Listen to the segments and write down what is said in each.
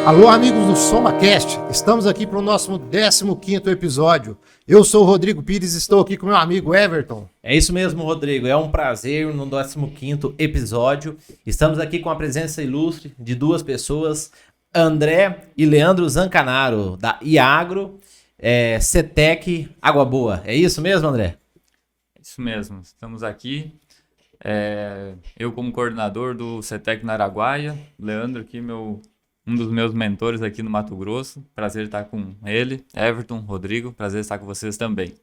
Alô, amigos do SomaCast, estamos aqui para o nosso 15º episódio. Eu sou o Rodrigo Pires e estou aqui com meu amigo Everton. É isso mesmo, Rodrigo. É um prazer no 15º episódio. Estamos aqui com a presença ilustre de duas pessoas, André e Leandro Zancanaro, da Iagro, CETEC Água Boa. É isso mesmo, André? Isso mesmo, estamos aqui. Eu como coordenador do CETEC no Araguaia, Leandro aqui, um dos meus mentores aqui no Mato Grosso. Prazer estar com ele, Everton, Rodrigo, prazer estar com vocês também.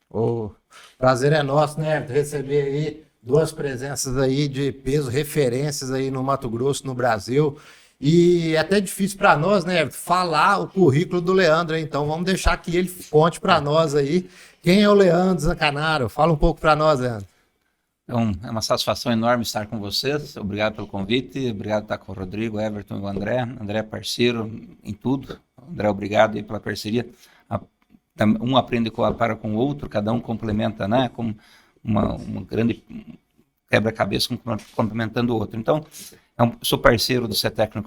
O prazer é nosso, né? Receber aí duas presenças aí de peso, referências aí no Mato Grosso, no Brasil. E é até difícil para nós, né, falar o currículo do Leandro. Então vamos deixar que ele conte para nós aí quem é o Leandro Zancanaro. Fala um pouco para nós, Leandro. Então, é uma satisfação enorme estar com vocês. Obrigado pelo convite. Obrigado por estar com o Rodrigo, Everton e o André. André é parceiro em tudo. André, obrigado aí pela parceria. Um aprende para com o outro, cada um complementa, né? Como uma grande quebra-cabeça complementando o outro. Então, sou parceiro do CETEC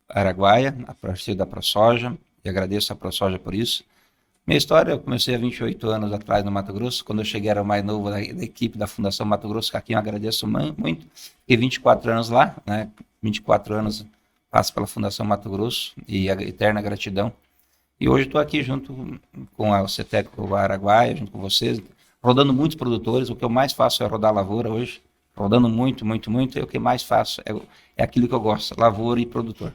Araguaia, parceiro da ProSoja, e agradeço a ProSoja por isso. Minha história, eu comecei há 28 anos atrás no Mato Grosso. Quando eu cheguei era o mais novo da equipe da Fundação Mato Grosso, a quem eu agradeço muito. Fiquei 24 anos lá, né? 24 anos passo pela Fundação Mato Grosso e a eterna gratidão. E hoje estou aqui junto com a CETEC Araguaia, junto com vocês, rodando muitos produtores. O que eu mais faço é rodar lavoura hoje, rodando muito, e o que mais faço é aquilo que eu gosto, lavoura e produtor.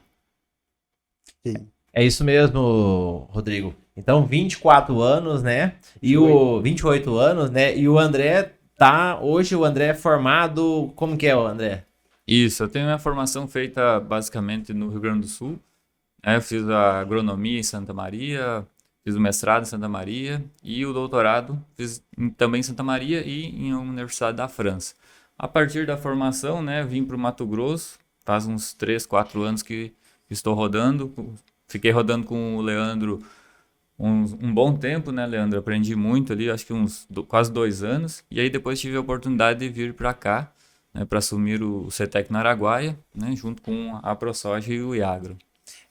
É isso mesmo, Rodrigo. Então, 24 anos, né? E o 28 anos, né? E o André hoje o André é formado, como que é o André? Isso, eu tenho minha formação feita basicamente no Rio Grande do Sul. Eu fiz a agronomia em Santa Maria, fiz o mestrado em Santa Maria e o doutorado fiz também em Santa Maria e em uma universidade da França. A partir da formação, né, vim para o Mato Grosso, faz uns 3, 4 anos que estou rodando. Fiquei rodando com o Leandro um bom tempo, né, Leandro? Aprendi muito ali, acho que quase 2 anos. E aí depois tive a oportunidade de vir para cá, né, para assumir o CETEC no Araguaia, né, junto com a ProSoja e o Iagro.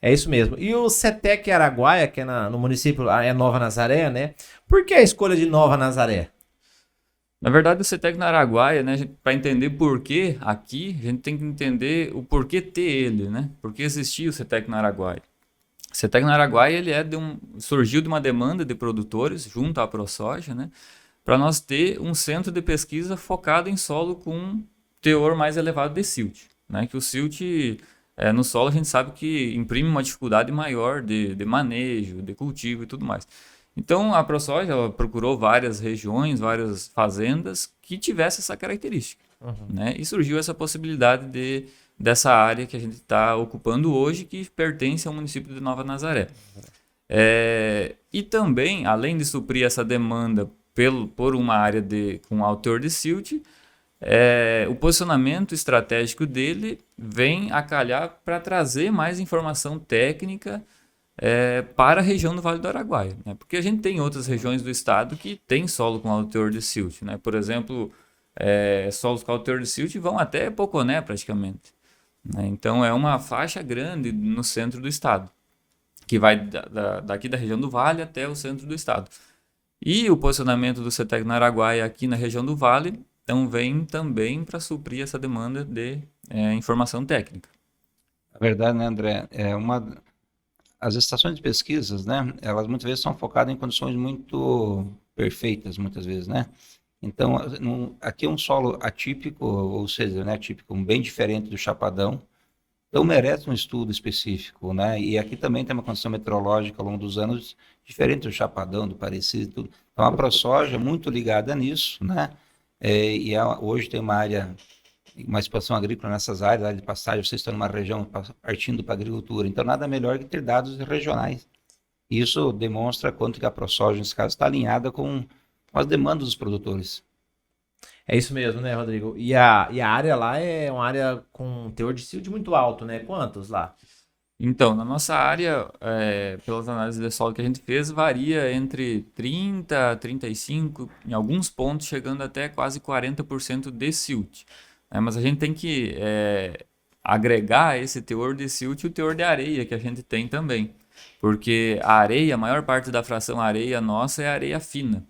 É isso mesmo. E o CETEC Araguaia, que é no município, é Nova Nazaré, né? Por que a escolha de Nova Nazaré? Na verdade, o CETEC no Araguaia, né, para entender por que aqui, a gente tem que entender o porquê ter ele, né? Por que existia o CETEC no Araguaia. O CETEC no Araguaia ele surgiu de uma demanda de produtores junto à ProSoja, né, para nós ter um centro de pesquisa focado em solo com teor mais elevado de silt, né, que o silt no solo a gente sabe que imprime uma dificuldade maior de manejo, de cultivo e tudo mais. Então a ProSoja ela procurou várias regiões, várias fazendas que tivessem essa característica, né, e surgiu essa possibilidade dessa área que a gente está ocupando hoje, que pertence ao município de Nova Nazaré. E também, além de suprir essa demanda por uma área com alto teor de silt, o posicionamento estratégico dele vem a calhar para trazer mais informação técnica para a região do Vale do Araguaia, né? Porque a gente tem outras regiões do estado que tem solo com alto teor de silt, né? Por exemplo, solos com alto teor de silt vão até Poconé praticamente. Então é uma faixa grande no centro do estado, que vai daqui da região do Vale até o centro do estado. E o posicionamento do CETEC no Araguaia aqui na região do Vale então vem também para suprir essa demanda de informação técnica. A verdade, né, André, as estações de pesquisas, né, elas muitas vezes são focadas em condições muito perfeitas, muitas vezes, né? Então, aqui é um solo atípico, ou seja, né, típico, bem diferente do Chapadão, então merece um estudo específico, né? E aqui também tem uma condição meteorológica ao longo dos anos diferente do Chapadão, do Parecido, tudo. Então a ProSoja é muito ligada nisso, né? Hoje tem uma expansão agrícola nessas áreas, área de pastagem, vocês estão numa região partindo para a agricultura, então nada melhor que ter dados regionais. Isso demonstra quanto que a ProSoja, nesse caso, está alinhada com as demandas dos produtores. É isso mesmo, né, Rodrigo? E a área lá é uma área com teor de silt muito alto, né? Quantos lá? Então, na nossa área, pelas análises de solo que a gente fez, varia entre 30% a 35%, em alguns pontos chegando até quase 40% de silt. Mas a gente tem que agregar esse teor de silt e o teor de areia que a gente tem também. Porque a areia, a maior parte da fração areia nossa é areia fina.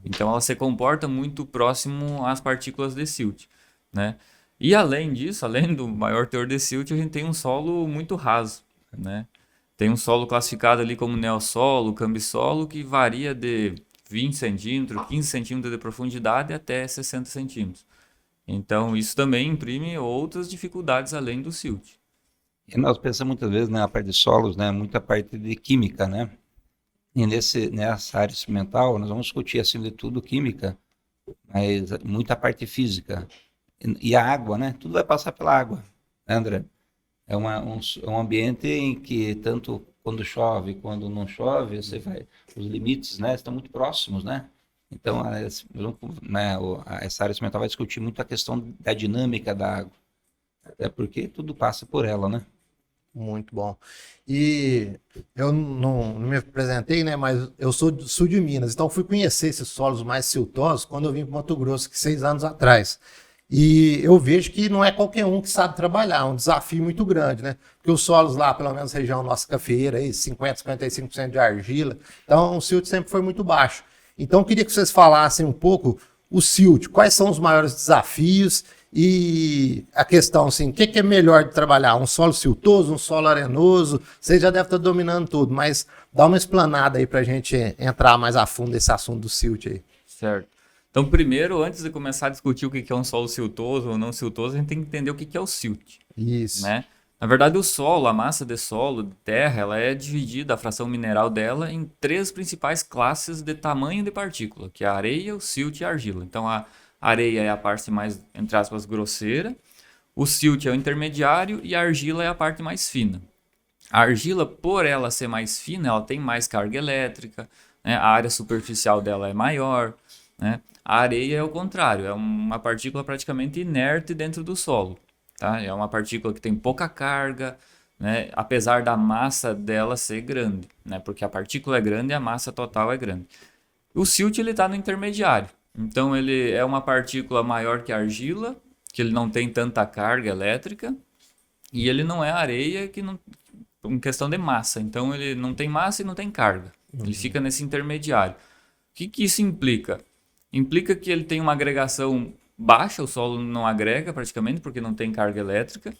Então ela se comporta muito próximo às partículas de silt, né? E além disso, além do maior teor de silt, a gente tem um solo muito raso, né? Tem um solo classificado ali como neossolo, cambissolo, que varia de 20 centímetros, 15 centímetros de profundidade até 60 centímetros. Então isso também imprime outras dificuldades além do silt. E nós pensamos muitas vezes na parte de solos, né, muita parte de química, né? E nessa área experimental, nós vamos discutir, acima de tudo, química, mas muita parte física. E a água, né? Tudo vai passar pela água, né, André? É um ambiente em que tanto quando chove, quando não chove, os limites, né, estão muito próximos, né? Então, essa área experimental vai discutir muito a questão da dinâmica da água, até porque tudo passa por ela, né? Muito bom. E eu não me apresentei, né? Mas eu sou do sul de Minas, então fui conhecer esses solos mais siltosos quando eu vim para Mato Grosso, que 6 anos atrás. E eu vejo que não é qualquer um que sabe trabalhar, é um desafio muito grande, né? Porque os solos lá, pelo menos região nossa cafeeira, aí, 50, 55% de argila, então o silt sempre foi muito baixo. Então eu queria que vocês falassem um pouco o silt, quais são os maiores desafios e a questão, assim, o que é melhor de trabalhar? Um solo siltoso, um solo arenoso? Você já deve estar dominando tudo, mas dá uma explanada aí para a gente entrar mais a fundo nesse assunto do silt aí. Certo. Então, primeiro, antes de começar a discutir o que é um solo siltoso ou não siltoso, a gente tem que entender o que é o silt, Isso. né? Na verdade, o solo, a massa de solo, de terra, ela é dividida, a fração mineral dela, em 3 principais classes de tamanho de partícula, que é a areia, o silt e a argila. Então, a areia é a parte mais, entre aspas, grosseira, o silt é o intermediário e a argila é a parte mais fina. A argila, por ela ser mais fina, ela tem mais carga elétrica, né? A área superficial dela é maior, né? A areia é o contrário, é uma partícula praticamente inerte dentro do solo, tá? É uma partícula que tem pouca carga, né? Apesar da massa dela ser grande, né? Porque a partícula é grande e a massa total é grande. O silt ele está no intermediário, então ele é uma partícula maior que a argila, que ele não tem tanta carga elétrica, e ele não é areia que não, em questão de massa, então ele não tem massa e não tem carga, ele fica nesse intermediário. O que isso implica? Implica que ele tem uma agregação baixa, o solo não agrega praticamente porque não tem carga elétrica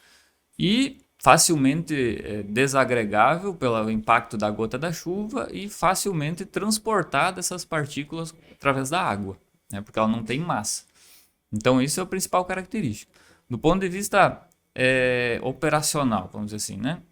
e facilmente desagregável pelo impacto da gota da chuva e facilmente transportada essas partículas através da água, né, porque ela não tem massa. Então isso é a principal característica. Do ponto de vista operacional, vamos dizer assim, né?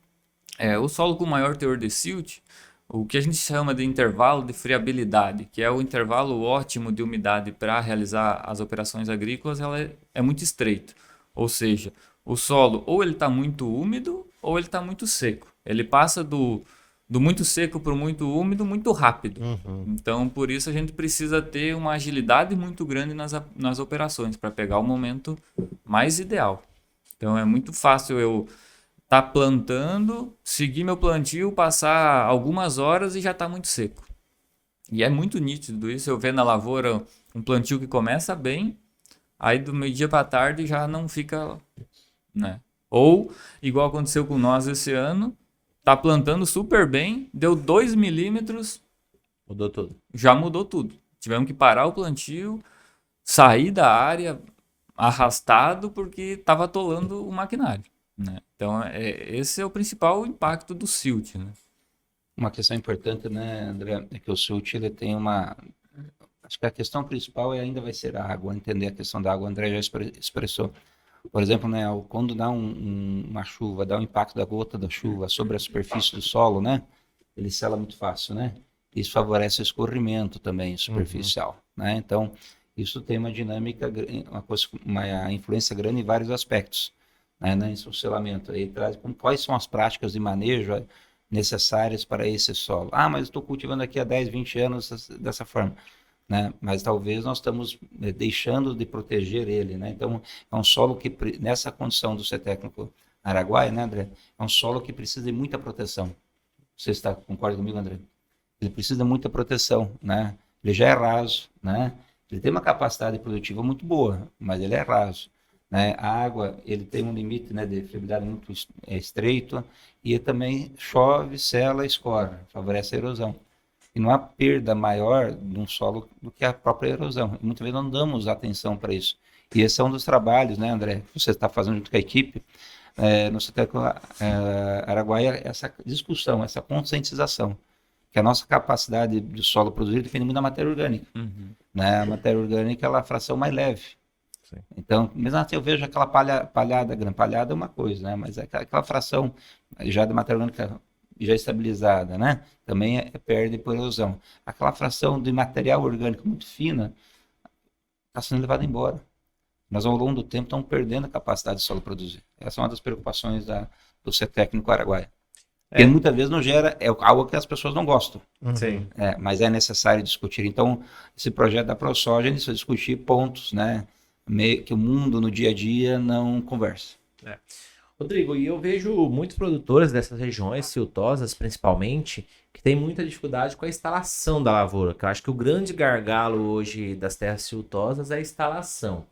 O solo com maior teor de silt, o que a gente chama de intervalo de friabilidade, que é o intervalo ótimo de umidade para realizar as operações agrícolas, ela é muito estreito. Ou seja, o solo ou ele está muito úmido ou ele está muito seco. Ele passa do muito seco para o muito úmido muito rápido. Então, por isso a gente precisa ter uma agilidade muito grande nas operações para pegar o momento mais ideal. Então, é muito fácil eu tá plantando, seguir meu plantio, passar algumas horas e já está muito seco. E é muito nítido isso, eu vejo na lavoura um plantio que começa bem, aí do meio-dia para tarde já não fica, né? Ou, igual aconteceu com nós esse ano, tá plantando super bem, deu 2 milímetros, Mudou tudo. já mudou tudo. Tivemos que parar o plantio, sair da área arrastado porque estava atolando o maquinário, né? Então, esse é o principal impacto do silt, né? Uma questão importante, né, André, é que o silt ele tem uma... Acho que a questão principal ainda vai ser a água, entender a questão da água. O André já expressou. Por exemplo, né, quando dá uma chuva, dá um impacto da gota da chuva sobre a superfície do solo, né, ele sela muito fácil, né? Isso favorece o escorrimento também superficial, né? Então, isso tem uma dinâmica, uma influência grande em vários aspectos, né, nesse selamento. Aí traz quais são as práticas de manejo necessárias para esse solo. Ah, mas eu estou cultivando aqui há 10, 20 anos dessa forma, né? Mas talvez nós estamos deixando de proteger ele, né? Então, é um solo que, nessa condição do C-técnico Araguaia, né, André? É um solo que precisa de muita proteção. Você concorda comigo, André? Ele precisa de muita proteção, né? Ele já é raso, né? Ele tem uma capacidade produtiva muito boa, mas ele é raso. né? A água, ele tem um limite, né, de fiabilidade muito estreito e também chove, sela, escorre, favorece a erosão. E não há perda maior de um solo do que a própria erosão. E muitas vezes não damos atenção para isso. E esse é um dos trabalhos, né, André, que você está fazendo junto com a equipe, no CETEC Araguaia, essa discussão, essa conscientização, que a nossa capacidade de solo produzir depende muito da matéria orgânica. Né? A matéria orgânica ela é a fração mais leve. Sim. Então, mesmo assim, eu vejo aquela palhada, grande palhada é uma coisa, né? Mas aquela fração já da matéria orgânica já estabilizada, né? Também perde por erosão. Aquela fração de material orgânico muito fina está sendo levada embora. Nós, ao longo do tempo, estamos perdendo a capacidade do solo produzir. Essa é uma das preocupações do CETEC no Araguaia. Porque muitas vezes não gera, é algo que as pessoas não gostam. Sim. Mas é necessário discutir. Então, esse projeto da ProSoja, a gente vai discutir pontos, né? Que o mundo no dia a dia não conversa. Rodrigo, e eu vejo muitos produtores dessas regiões, siltosas principalmente, que têm muita dificuldade com a instalação da lavoura, que eu acho que o grande gargalo hoje das terras siltosas é a instalação.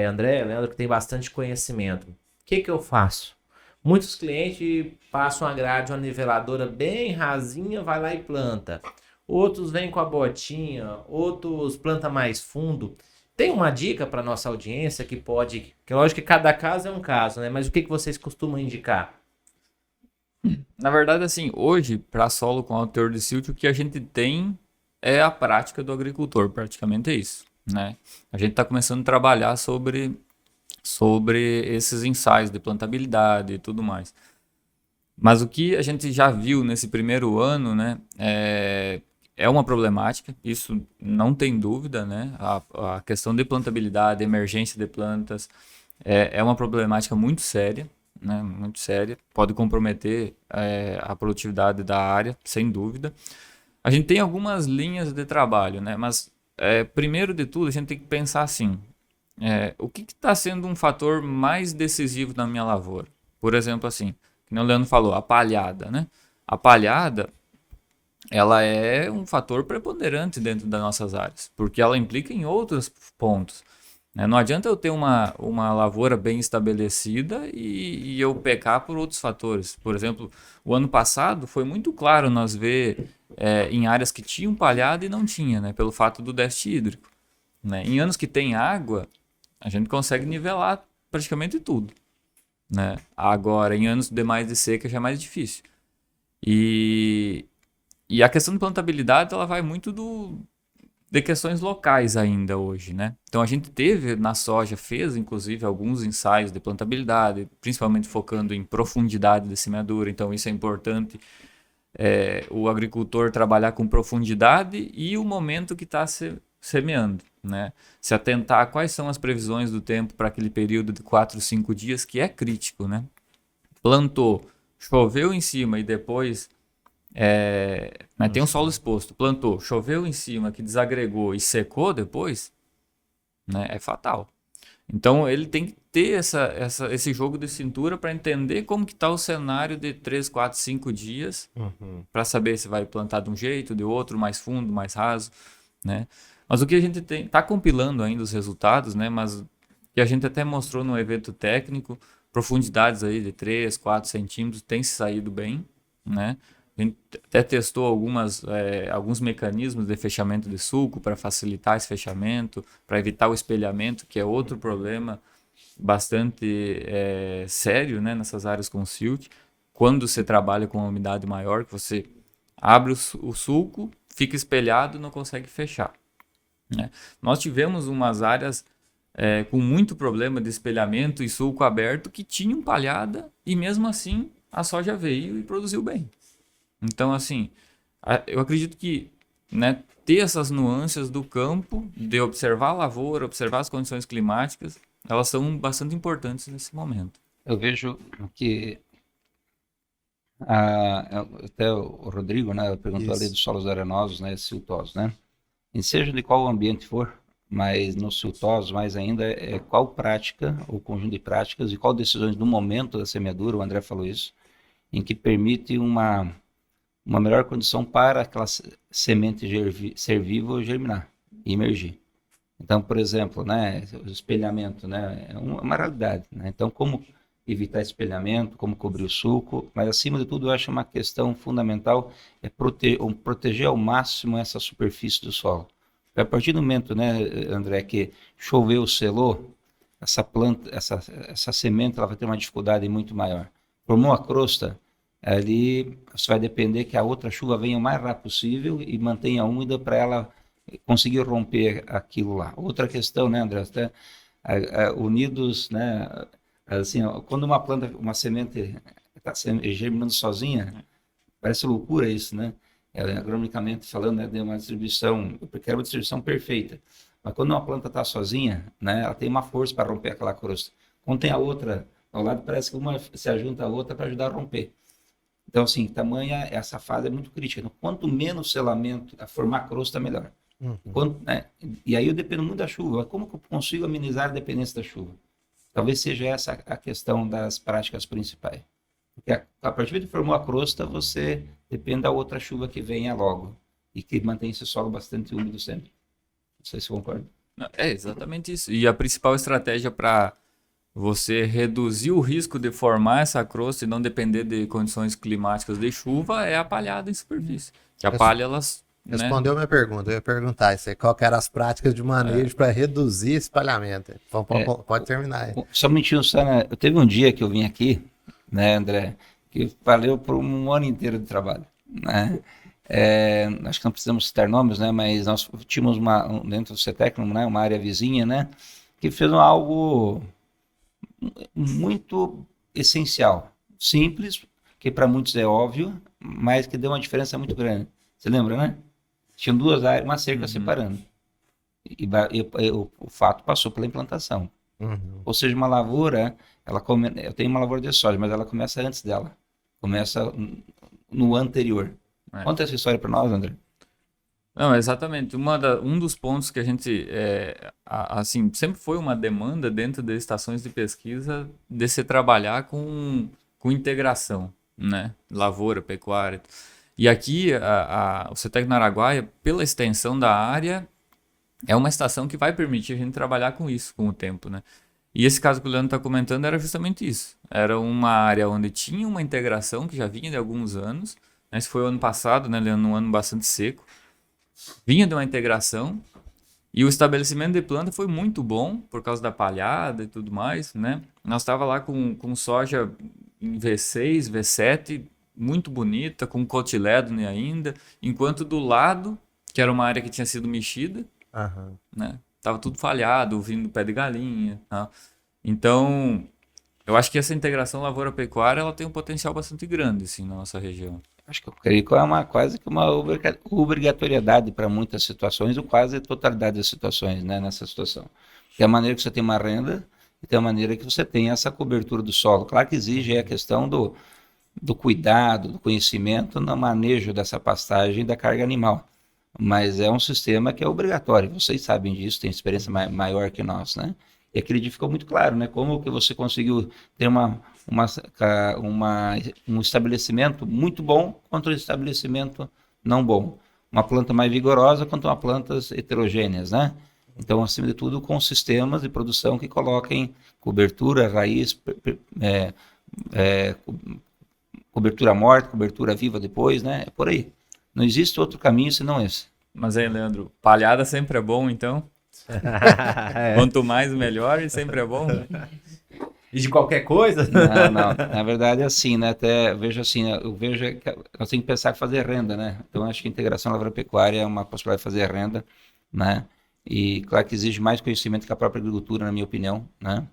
André, Leandro, que tem bastante conhecimento. O que eu faço? Muitos clientes passam a grade, uma niveladora bem rasinha, vai lá e planta. Outros vêm com a botinha, outros plantam mais fundo. Tem uma dica para nossa audiência que lógico que cada caso é um caso, né? Mas o que vocês costumam indicar? Na verdade, assim, hoje, para solo com alto teor de silt, o que a gente tem é a prática do agricultor, praticamente é isso, né? A gente está começando a trabalhar sobre esses ensaios de plantabilidade e tudo mais. Mas o que a gente já viu nesse primeiro ano, né, é uma problemática, isso não tem dúvida, né? A questão de plantabilidade, emergência de plantas, é uma problemática muito séria, né? Muito séria, pode comprometer a produtividade da área, sem dúvida. A gente tem algumas linhas de trabalho, né? Mas, primeiro de tudo, a gente tem que pensar assim, o que está sendo um fator mais decisivo na minha lavoura? Por exemplo, assim, como o Leandro falou, a palhada, né? A palhada, ela é um fator preponderante dentro das nossas áreas, porque ela implica em outros pontos, né? Não adianta eu ter uma lavoura bem estabelecida e eu pecar por outros fatores. Por exemplo, o ano passado foi muito claro nós ver em áreas que tinham palhada e não tinha, né? Pelo fato do déficit hídrico, né? Em anos que tem água, a gente consegue nivelar praticamente tudo, né? Agora, em anos demais de seca já é mais difícil. E a questão de plantabilidade, ela vai muito de questões locais ainda hoje, né? Então a gente teve na soja, fez inclusive alguns ensaios de plantabilidade, principalmente focando em profundidade de semeadura, então isso é importante, o agricultor trabalhar com profundidade e o momento que está semeando, né? Se atentar a quais são as previsões do tempo para aquele período de 4, 5 dias, que é crítico, né? Plantou, choveu em cima e depois tem um solo exposto, plantou, choveu em cima, que desagregou e secou depois, né, é fatal. Então ele tem que ter esse jogo de cintura para entender como que está o cenário de 3, 4, 5 dias, para saber se vai plantar de um jeito, de outro, mais fundo, mais raso, né? Mas o que a gente está compilando ainda os resultados, né? Mas que a gente até mostrou no evento técnico, profundidades aí de 3, 4 centímetros tem se saído bem, né? A gente até testou alguns mecanismos de fechamento de sulco para facilitar esse fechamento, para evitar o espelhamento, que é outro problema bastante sério, né, nessas áreas com silt. Quando você trabalha com uma umidade maior, que você abre o sulco, fica espelhado e não consegue fechar, né? Nós tivemos umas áreas com muito problema de espelhamento e sulco aberto que tinham palhada e mesmo assim a soja veio e produziu bem. Então, assim, eu acredito que, né, ter essas nuances do campo, de observar a lavoura, observar as condições climáticas, elas são bastante importantes nesse momento. Eu vejo que até o Rodrigo, né, perguntou ali dos solos arenosos, né, siltosos, né? E seja de qual ambiente for, mas nos siltosos mais ainda qual prática, ou conjunto de práticas e qual decisões no momento da semeadura, o André falou isso, em que permite uma melhor condição para aquela semente ser viva ou germinar e emergir. Então, por exemplo, né, o espelhamento, né, é uma realidade, né? Então, como evitar espelhamento, como cobrir o sulco, mas acima de tudo eu acho uma questão fundamental é proteger ao máximo essa superfície do solo. Porque a partir do momento, né, André, que choveu, selou, essa planta, essa semente, ela vai ter uma dificuldade muito maior. Formou a crosta, ali você vai depender que a outra chuva venha o mais rápido possível e mantenha úmida para ela conseguir romper aquilo lá. Outra questão, né, André, até unidos, né, assim, ó, quando uma planta, uma semente está germinando sozinha, parece loucura isso, né? Agronomicamente falando, né, de uma distribuição, eu quero uma distribuição perfeita. Mas quando uma planta está sozinha, né, ela tem uma força para romper aquela crosta. Quando tem a outra ao lado, parece que uma se ajunta à outra para ajudar a romper. Então, assim, tamanha, essa fase é muito crítica. Então, quanto menos selamento, a formar crosta, melhor. Né, e aí eu dependo muito da chuva. Como que eu consigo amenizar a dependência da chuva? Talvez seja essa a questão das práticas principais. Porque a partir de formou a crosta, você depende da outra chuva que venha logo e que mantém esse solo bastante úmido sempre. Não sei se você concorda. É exatamente isso. E a principal estratégia para você reduzir o risco de formar essa crosta e não depender de condições climáticas de chuva é a palhada em superfície. Que a palha, elas... Respondeu minha pergunta. Eu ia perguntar isso aí, qual que eram as práticas de manejo para reduzir espalhamento. Pode terminar aí. Só um minutinho, Sana. Eu teve um dia que eu vim aqui, né, André, que valeu por um ano inteiro de trabalho, né? Acho que não precisamos citar nomes, né? Mas nós tínhamos dentro do CETECNUM, né, uma área vizinha, né, que fez algo muito essencial, simples, que para muitos é óbvio, mas que deu uma diferença muito grande. Você lembra, né? Tinham duas áreas, uma cerca separando. E o fato passou pela implantação. Ou seja, uma lavoura, eu tenho uma lavoura de soja, mas ela começa antes dela. Começa no anterior. Conta essa história para nós, André. Não, exatamente. Um dos pontos que a gente, assim, sempre foi uma demanda dentro das estações de pesquisa de se trabalhar com integração, né? Lavoura, pecuária. E aqui, o CETEC no Araguaia, pela extensão da área, é uma estação que vai permitir a gente trabalhar com isso com o tempo, né? E esse caso que o Leandro está comentando era justamente isso. Era uma área onde tinha uma integração que já vinha de alguns anos. Né? Esse foi o ano passado, né, Leandro? Um ano bastante seco. Vinha de uma integração e o estabelecimento de planta foi muito bom por causa da palhada e tudo mais, né? Nós estava lá com soja em V6, V7, muito bonita, com cotilédone ainda, enquanto do lado, que era uma área que tinha sido mexida, né? Tava tudo falhado, vindo pé de galinha, tá? Então, eu acho que essa integração lavoura-pecuária ela tem um potencial bastante grande assim, na nossa região. Acho que eu creio que é quase que uma obrigatoriedade para muitas situações, ou quase a totalidade das situações, né, nessa situação. Tem a maneira que você tem uma renda e tem a maneira que você tem essa cobertura do solo. Claro que exige a questão do cuidado, do conhecimento no manejo dessa pastagem e da carga animal. Mas é um sistema que é obrigatório. Vocês sabem disso, têm experiência maior que nós, né? E aquele dia ficou muito claro, né? Como que você conseguiu ter um estabelecimento muito bom contra um estabelecimento não bom. Uma planta mais vigorosa contra uma plantas heterogêneas, né? Então, acima de tudo, com sistemas de produção que coloquem cobertura, raiz, cobertura morta, cobertura viva depois, né? É por aí. Não existe outro caminho senão esse. Mas aí, Leandro, palhada sempre é bom, então? Quanto mais, melhor, e sempre é bom. E de qualquer coisa? Não. Na verdade é assim, né? Até vejo assim, eu vejo que nós temos que pensar em fazer renda, né? Então, acho que a integração lavoura-pecuária é uma possibilidade de fazer renda, né? E, claro que exige mais conhecimento que a própria agricultura, na minha opinião, né?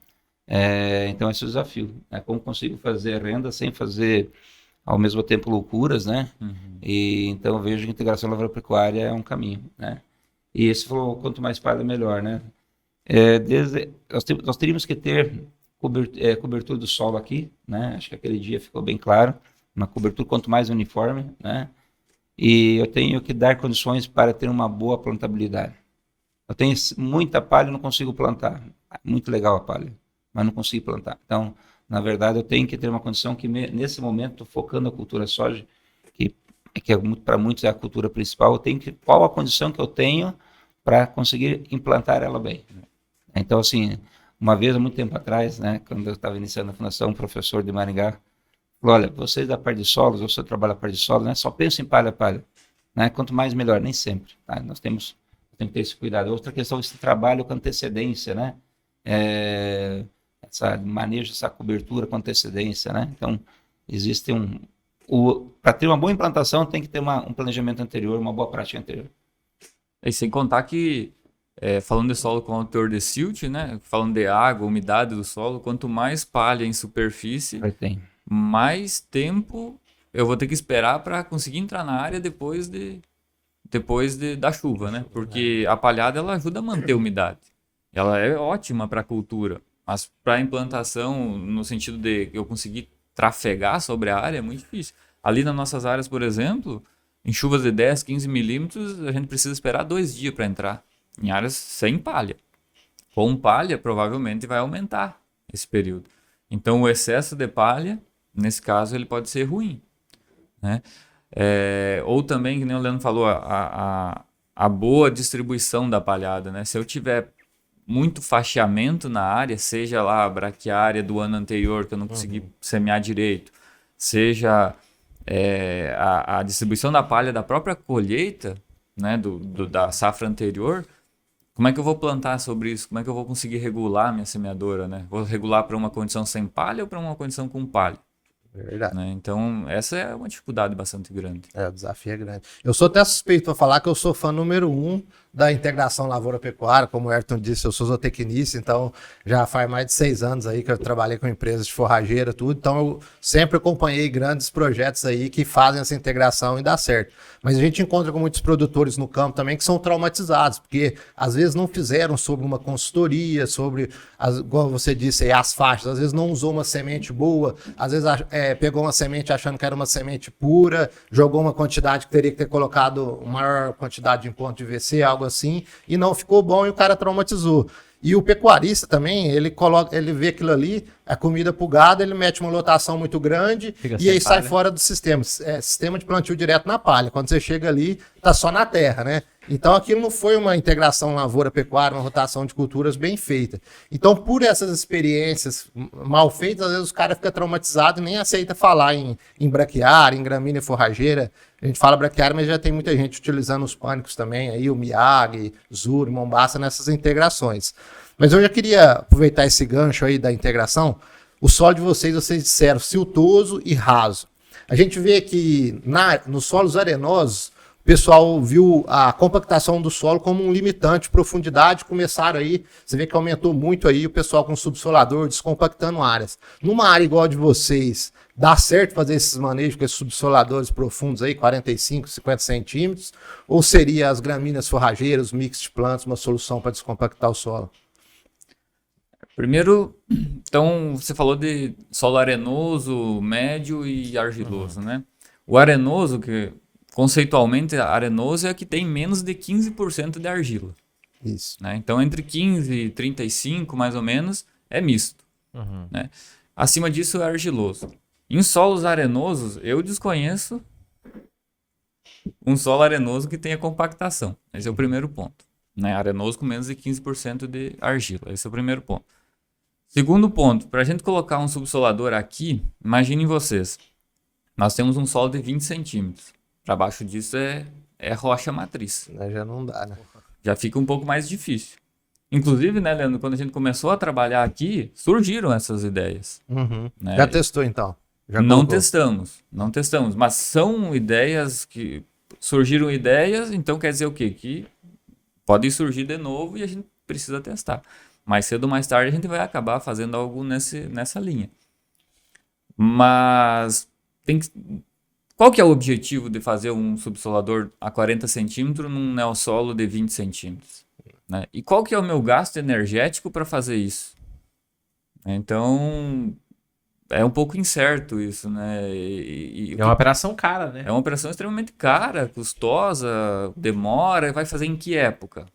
Então, esse é o desafio, né? Como consigo fazer renda sem fazer, ao mesmo tempo, loucuras, né? E, então, eu vejo que a integração lavoura-pecuária é um caminho, né? E esse falou, quanto mais palha, melhor, né? Nós teríamos que ter cobertura do solo aqui, né? Acho que aquele dia ficou bem claro. Uma cobertura quanto mais uniforme, né? E eu tenho que dar condições para ter uma boa plantabilidade. Eu tenho muita palha e não consigo plantar. Muito legal a palha, mas não consigo plantar. Então, na verdade, eu tenho que ter uma condição que, nesse momento, focando a cultura soja, que para muitos é a cultura principal, qual a condição que eu tenho para conseguir implantar ela bem. Então, assim, uma vez, há muito tempo atrás, né, quando eu estava iniciando a fundação, um professor de Maringá falou, olha, vocês da parte de solos, você trabalha a parte de solos, né, só pensa em palha, né, quanto mais melhor, nem sempre, tá? Nós temos que ter esse cuidado. Outra questão é esse trabalho com antecedência, né, manejo essa cobertura com antecedência, né, então existe para ter uma boa implantação tem que ter um planejamento anterior, uma boa prática anterior. E sem contar que, falando de solo com teor de silt, né? Falando de água, umidade do solo, quanto mais palha em superfície, mais tempo eu vou ter que esperar para conseguir entrar na área depois da chuva, né? Porque a palhada ela ajuda a manter a umidade. Ela é ótima para a cultura, mas para a implantação, no sentido de eu conseguir trafegar sobre a área, é muito difícil. Ali nas nossas áreas, por exemplo, em chuvas de 10, 15 milímetros, a gente precisa esperar 2 dias para entrar. Em áreas sem palha. Com palha, provavelmente vai aumentar esse período. Então, o excesso de palha, nesse caso, ele pode ser ruim, né? Ou também, que nem o Leandro falou, a boa distribuição da palhada, né? Se eu tiver muito faixa,mento na área, seja lá a braquiária do ano anterior, que eu não consegui semear direito, seja a distribuição da palha da própria colheita, né, da safra anterior, como é que eu vou plantar sobre isso? Como é que eu vou conseguir regular a minha semeadora, né? Vou regular para uma condição sem palha ou para uma condição com palha? Verdade. Né? Então, essa é uma dificuldade bastante grande. O desafio é grande. Eu sou até suspeito para falar que eu sou fã número 1 da integração lavoura-pecuária. Como o Ayrton disse, eu sou zootecnista, então já faz mais de 6 anos aí que eu trabalhei com empresas de forrageira, tudo. Então eu sempre acompanhei grandes projetos aí que fazem essa integração e dá certo. Mas a gente encontra com muitos produtores no campo também que são traumatizados, porque às vezes não fizeram sobre uma consultoria, sobre, igual você disse aí, as faixas. Às vezes não usou uma semente boa, às vezes pegou uma semente achando que era uma semente pura, jogou uma quantidade que teria que ter colocado uma maior quantidade de ponto de VC, algo assim, e não ficou bom e o cara traumatizou. E o pecuarista também, ele vê aquilo ali, a comida pro gado, ele mete uma lotação muito grande e aí sai fora do sistema. Sistema de plantio direto na palha. Quando você chega ali, tá só na terra, né? Então aquilo não foi uma integração lavoura-pecuária, uma rotação de culturas bem feita. Então, por essas experiências mal feitas, às vezes os caras ficam traumatizados e nem aceita falar em braquiária, em gramínea forrageira. A gente fala braquiária, mas já tem muita gente utilizando os pânicos também, aí o Miyagi, Zuri, Mombasa, nessas integrações. Mas eu já queria aproveitar esse gancho aí da integração. O solo de vocês disseram siltoso e raso. A gente vê que nos solos arenosos, o pessoal viu a compactação do solo como um limitante de profundidade, começaram aí, você vê que aumentou muito aí o pessoal com subsolador, descompactando áreas. Numa área igual a de vocês, dá certo fazer esses manejos com esses subsoladores profundos aí, 45, 50 centímetros, ou seria as gramíneas forrageiras, os mix de plantas, uma solução para descompactar o solo? Primeiro, então, você falou de solo arenoso, médio e argiloso, né? O arenoso, que conceitualmente arenoso, é o que tem menos de 15% de argila. Isso. Né? Então, entre 15 e 35, mais ou menos, é misto. Né? Acima disso é argiloso. Em solos arenosos, eu desconheço um solo arenoso que tenha compactação. Esse é o primeiro ponto. Né? Arenoso com menos de 15% de argila. Esse é o primeiro ponto. Segundo ponto, para a gente colocar um subsolador aqui, imaginem vocês, nós temos um solo de 20 centímetros. Para baixo disso é rocha matriz. Já não dá, né? Já fica um pouco mais difícil. Inclusive, né, Leandro, quando a gente começou a trabalhar aqui, surgiram essas ideias. Né? Já testou, então? Não testamos, mas são ideias que surgiram ideias, então quer dizer o quê? Que podem surgir de novo e a gente precisa testar. Mais cedo ou mais tarde a gente vai acabar fazendo algo nessa linha. Mas qual que é o objetivo de fazer um subsolador a 40 centímetros num neossolo de 20 centímetros? Né? E qual que é o meu gasto energético para fazer isso? Então, é um pouco incerto isso, né? É uma operação cara, né? É uma operação extremamente cara, custosa, demora, e vai fazer em que época?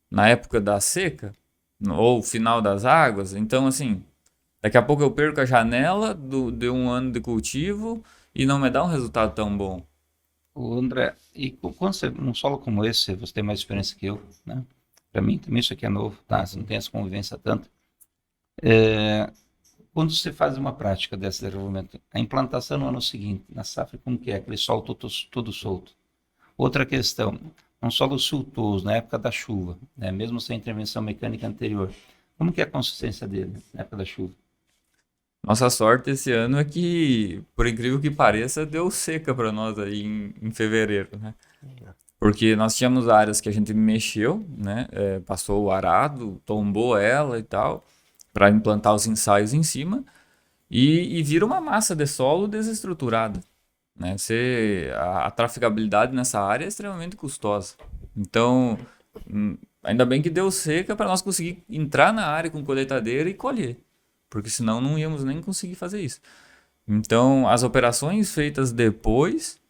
Na época da seca? Ou final das águas? Então, assim, daqui a pouco eu perco a janela de um ano de cultivo e não me dá um resultado tão bom. O André, e quando você, num solo como esse, você tem mais experiência que eu, né? Para mim também isso aqui é novo, tá? Você não tem essa convivência tanto. Quando você faz uma prática desse desenvolvimento, a implantação no ano seguinte, na safra, como que é? Aquele solo todo solto. Outra questão, um solo sultuoso na época da chuva, né? Mesmo sem intervenção mecânica anterior. Como que é a consistência dele na época da chuva? Nossa sorte esse ano é que, por incrível que pareça, deu seca para nós aí em fevereiro, né? Porque nós tínhamos áreas que a gente mexeu, né? Passou o arado, tombou ela e tal, para implantar os ensaios em cima, e vira uma massa de solo desestruturada, né? A trafegabilidade nessa área é extremamente custosa. Então, ainda bem que deu seca para nós conseguir entrar na área com colheitadeira e colher, porque senão não íamos nem conseguir fazer isso. Então, as operações feitas depois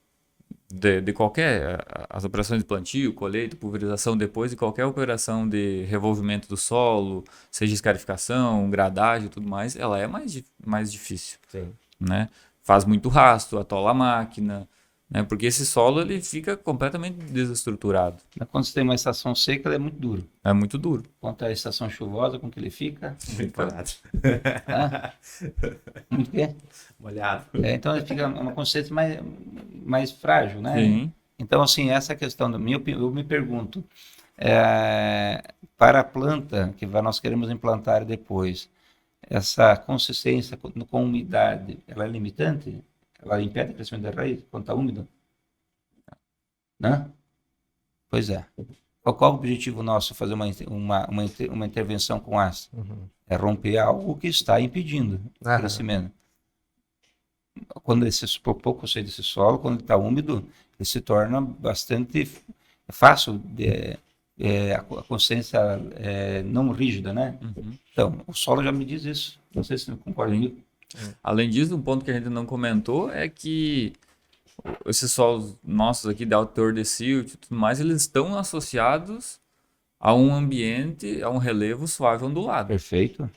de qualquer, as operações de plantio, colheita, pulverização, depois de qualquer operação de revolvimento do solo, seja escarificação, gradagem e tudo mais, ela é mais difícil, Sim. né? Faz muito rastro, atola a máquina, né? Porque esse solo ele fica completamente desestruturado. Quando você tem uma estação seca, ele é muito duro. É muito duro. Quanto à estação chuvosa, como que ele fica? Muito molhado. Ah, muito quê? Molhado. Então ele fica uma consistência mais frágil, né? Sim. Então, assim, essa questão da minha opinião, eu me pergunto, para a planta que nós queremos implantar depois, essa consistência com umidade, ela é limitante? Ela impede o crescimento da raiz quando está úmido? Né? Pois é. Qual o objetivo nosso fazer uma intervenção com ácido? É romper algo que está impedindo o crescimento. Quando pouco sai desse solo, quando ele está úmido, ele se torna bastante fácil a consistência não rígida, né? Então, o solo já me diz isso. Não sei se você concorda comigo. Além disso, um ponto que a gente não comentou é que esses solos nossos aqui de alto teor de silt e tudo mais, eles estão associados a um ambiente, a um relevo suave ondulado. Perfeito.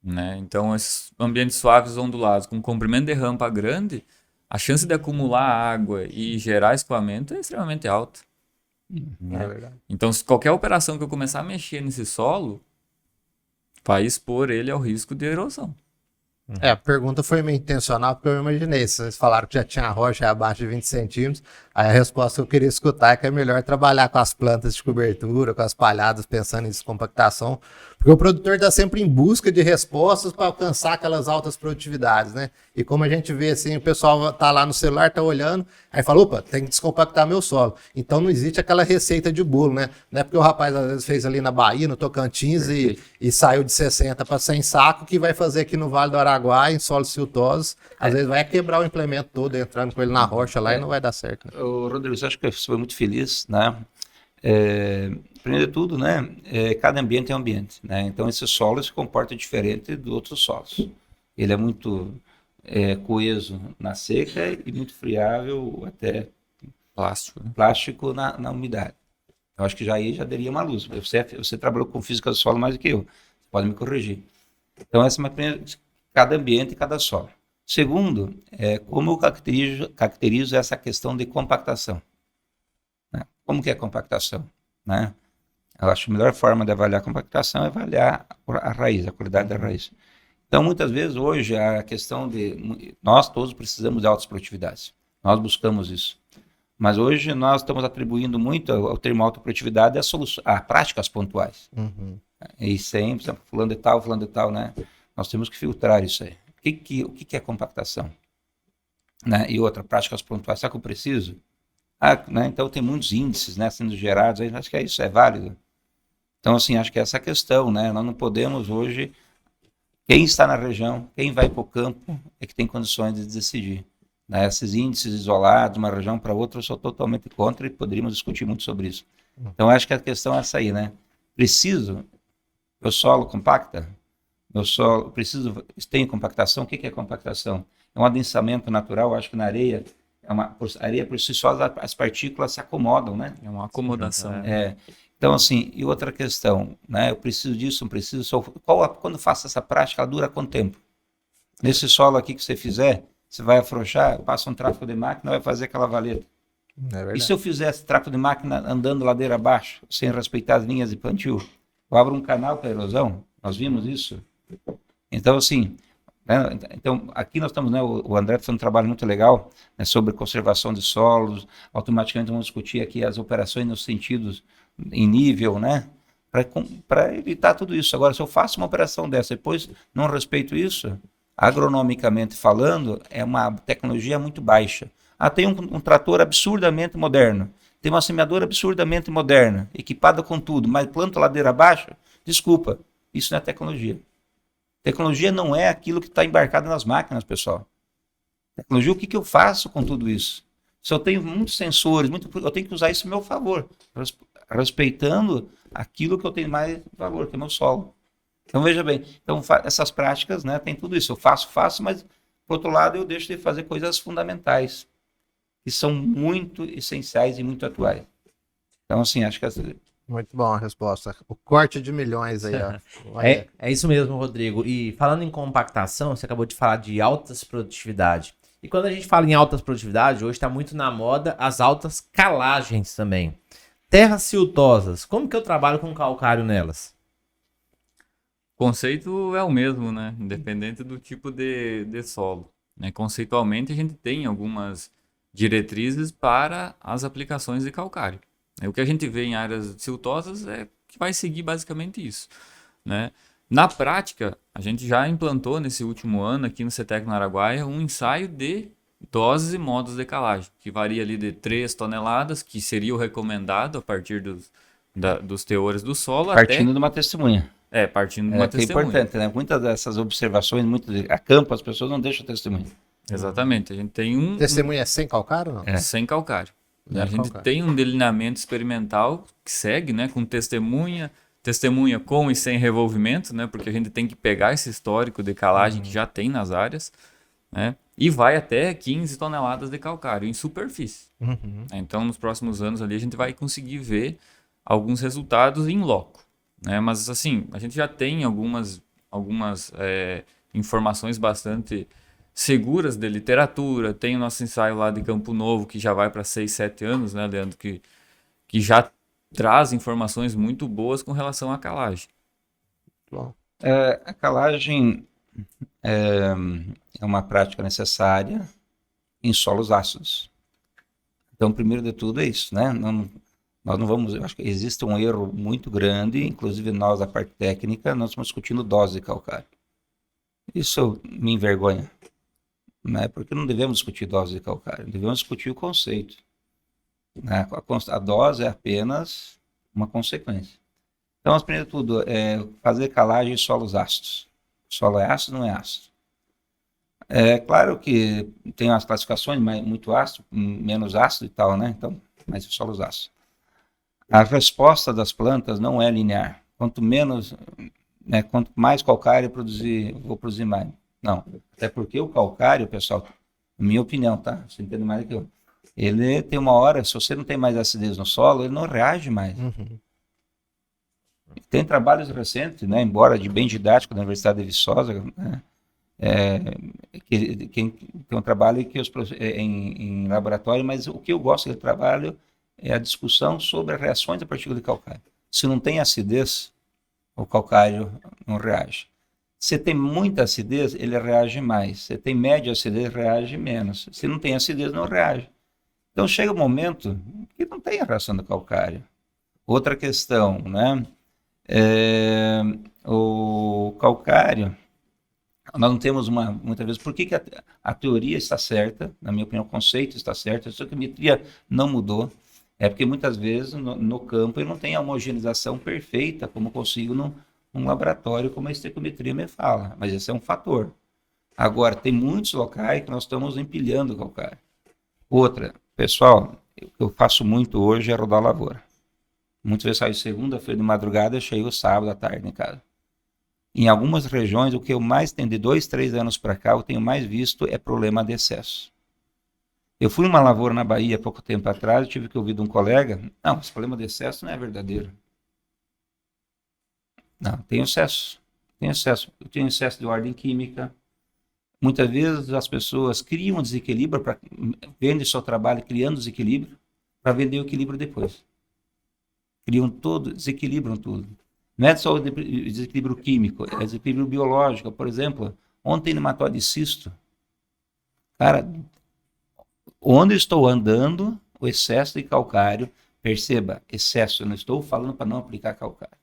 Né? Então, esses ambientes suaves ondulados com comprimento de rampa grande, a chance de acumular água e gerar escoamento é extremamente alta. Né? É verdade. Então, se qualquer operação que eu começar a mexer nesse solo, vai expor ele ao risco de erosão. A pergunta foi meio intencional, porque eu imaginei, vocês falaram que já tinha rocha abaixo de 20 centímetros, aí a resposta que eu queria escutar é que é melhor trabalhar com as plantas de cobertura, com as palhadas, pensando em descompactação, porque o produtor está sempre em busca de respostas para alcançar aquelas altas produtividades, né? E como a gente vê assim, o pessoal tá lá no celular, tá olhando, aí fala, opa, tem que descompactar meu solo. Então não existe aquela receita de bolo, né? Não é porque o rapaz às vezes fez ali na Bahia, no Tocantins, e saiu de 60 para 100 saco, que vai fazer aqui no Vale do Araguaia, em solos siltosos, às vezes vai quebrar o implemento todo, entrando com ele na rocha lá e não vai dar certo. Né? Rodrigo, eu acho que você foi muito feliz, né? Primeiro de tudo, né? Cada ambiente é um ambiente, né? Então esse solo se comporta diferente dos outros solos. Ele é muito coeso na seca e muito friável, até plástico na umidade. Eu acho que aí já daria uma luz. Você trabalhou com física do solo mais do que eu. Você pode me corrigir. Então essa é uma primeira, cada ambiente e cada solo. Segundo, como eu caracterizo essa questão de compactação. Né? Como que é compactação? Né? Eu acho que a melhor forma de avaliar a compactação é avaliar a raiz, a qualidade da raiz. Então, muitas vezes, hoje, a questão de... Nós todos precisamos de altas produtividades. Nós buscamos isso. Mas hoje nós estamos atribuindo muito ao termo alta produtividade a práticas pontuais. E sempre, fulano de tal, né? Nós temos que filtrar isso aí. O que é compactação? Né? E outra, práticas pontuais. Sabe o que eu preciso? Né? Então, tem muitos índices, né, sendo gerados. Aí, acho que isso é válido. Então, assim, acho que essa é a questão, né? Nós não podemos hoje... Quem está na região, quem vai para o campo, é que tem condições de decidir. Né? Esses índices isolados, de uma região para outra, eu sou totalmente contra e poderíamos discutir muito sobre isso. Então, acho que a questão é essa aí, né? Meu solo compacta? Meu solo, tem compactação? O que é compactação? É um adensamento natural, acho que na areia, areia por si só, as partículas se acomodam, né? É uma acomodação. Então, assim, e outra questão, né? Eu preciso disso, não preciso... Quando faço essa prática, ela dura quanto tempo? Nesse solo aqui que você fizer, você vai afrouxar, passa um tráfego de máquina, vai fazer aquela valeta. É E verdade. se eu fizesse trato de máquina andando ladeira abaixo, sem respeitar as linhas de plantio? Eu abro um canal para erosão, nós vimos isso. Então, assim, né, então, aqui nós estamos, né, o André está fazendo um trabalho muito legal, né, sobre conservação de solos, automaticamente vamos discutir aqui as operações nos sentidos em nível, né, para evitar tudo isso. Agora, se eu faço uma operação dessa e depois não respeito isso, agronomicamente falando, é uma tecnologia muito baixa. Tem um trator absurdamente moderno, tem uma semeadora absurdamente moderna, equipada com tudo, mas planta ladeira abaixo, desculpa, isso não é tecnologia. Tecnologia não é aquilo que está embarcado nas máquinas, pessoal. Tecnologia, o que eu faço com tudo isso? Se eu tenho muitos sensores, eu tenho que usar isso a meu favor, respeitando aquilo que eu tenho mais valor, que é meu solo. Então, veja bem, então, essas práticas, né, tem tudo isso. Eu faço, mas, por outro lado, eu deixo de fazer coisas fundamentais, que são muito essenciais e muito atuais. Então, assim, acho que... Muito bom a resposta. O corte de milhões aí, ó. É isso mesmo, Rodrigo. E falando em compactação, você acabou de falar de altas produtividade. E quando a gente fala em altas produtividade, hoje está muito na moda as altas calagens também. Terras siltosas, como que eu trabalho com calcário nelas? O conceito é o mesmo, né? Independente do tipo de solo, né? Conceitualmente, a gente tem algumas diretrizes para as aplicações de calcário. O que a gente vê em áreas siltosas é que vai seguir basicamente isso, né? Na prática, a gente já implantou nesse último ano aqui no CETEC no Araguaia um ensaio de doses e modos de calagem, que varia ali de 3 toneladas, que seria o recomendado a partir dos teores do solo, Partindo de uma testemunha. partindo de uma Que é testemunha. importante, né? Muitas dessas observações, a campo, as pessoas não deixam testemunha. Exatamente. A gente tem um Testemunha é sem calcário, não? sem calcário. Zero A gente calcário. tem um delineamento experimental que segue, né, com testemunha com e sem revolvimento, né, porque a gente tem que pegar esse histórico de calagem que já tem nas áreas, né, e vai até 15 toneladas de calcário em superfície. Uhum. Então, nos próximos anos ali, a gente vai conseguir ver alguns resultados em loco, né, mas assim, a gente já tem algumas informações bastante seguras de literatura. Tem o nosso ensaio lá de Campo Novo, que já vai para 6, 7 anos, né, Leandro, que já traz informações muito boas com relação à calagem. Bom. A calagem é uma prática necessária em solos ácidos. Então, primeiro de tudo é isso, né? Nós não vamos, eu acho que existe um erro muito grande, inclusive nós, da parte técnica, nós estamos discutindo dose de calcário. Isso me envergonha, né? Porque não devemos discutir dose de calcário, devemos discutir o conceito. Né? A dose é apenas uma consequência. Então, primeiro de tudo, fazer calagem em solos ácidos. O solo é ácido ou não é ácido? É claro que tem umas classificações, muito ácido, menos ácido e tal, né? Então, mas os solos ácidos. A resposta das plantas não é linear. Quanto menos, né, quanto mais calcário vou produzir mais. Não. Até porque o calcário, pessoal, minha opinião, tá? Você entende mais do que eu. Ele tem uma hora, se você não tem mais acidez no solo, ele não reage mais. Uhum. Tem trabalhos recentes, né, embora bem didático da Universidade de Viçosa, né, que é um trabalho que em laboratório, mas o que eu gosto do trabalho é a discussão sobre as reações da partícula de calcário. Se não tem acidez, o calcário não reage. Se tem muita acidez, ele reage mais. Se tem média acidez, reage menos. Se não tem acidez, não reage. Então chega um momento que não tem a reação do calcário. Outra questão, né? O calcário, nós não temos muitas vezes, por que a teoria está certa, na minha opinião, o conceito está certo, a estequiometria não mudou, é porque muitas vezes no campo eu não tenho a homogeneização perfeita, como consigo num laboratório, como a estequiometria me fala, mas esse é um fator. Agora, tem muitos locais que nós estamos empilhando o calcário. Outra, pessoal, o que eu faço muito hoje é rodar lavoura. Muitas vezes saio segunda-feira de madrugada e chego sábado à tarde em casa. Em algumas regiões, o que eu mais tenho de 2, 3 anos para cá, eu tenho mais visto é problema de excesso. Eu fui numa lavoura na Bahia há pouco tempo atrás, eu tive que ouvir de um colega, não, esse problema de excesso não é verdadeiro. Não, tem excesso. Eu tenho excesso de ordem química. Muitas vezes as pessoas criam desequilíbrio, vendem seu trabalho criando desequilíbrio. para vender o equilíbrio depois. Criam todo, desequilibram tudo. Não é só o desequilíbrio químico, é desequilíbrio biológico. Por exemplo, ontem no nematóide cisto, cara, onde eu estou andando, o excesso de calcário, perceba, excesso, eu não estou falando para não aplicar calcário.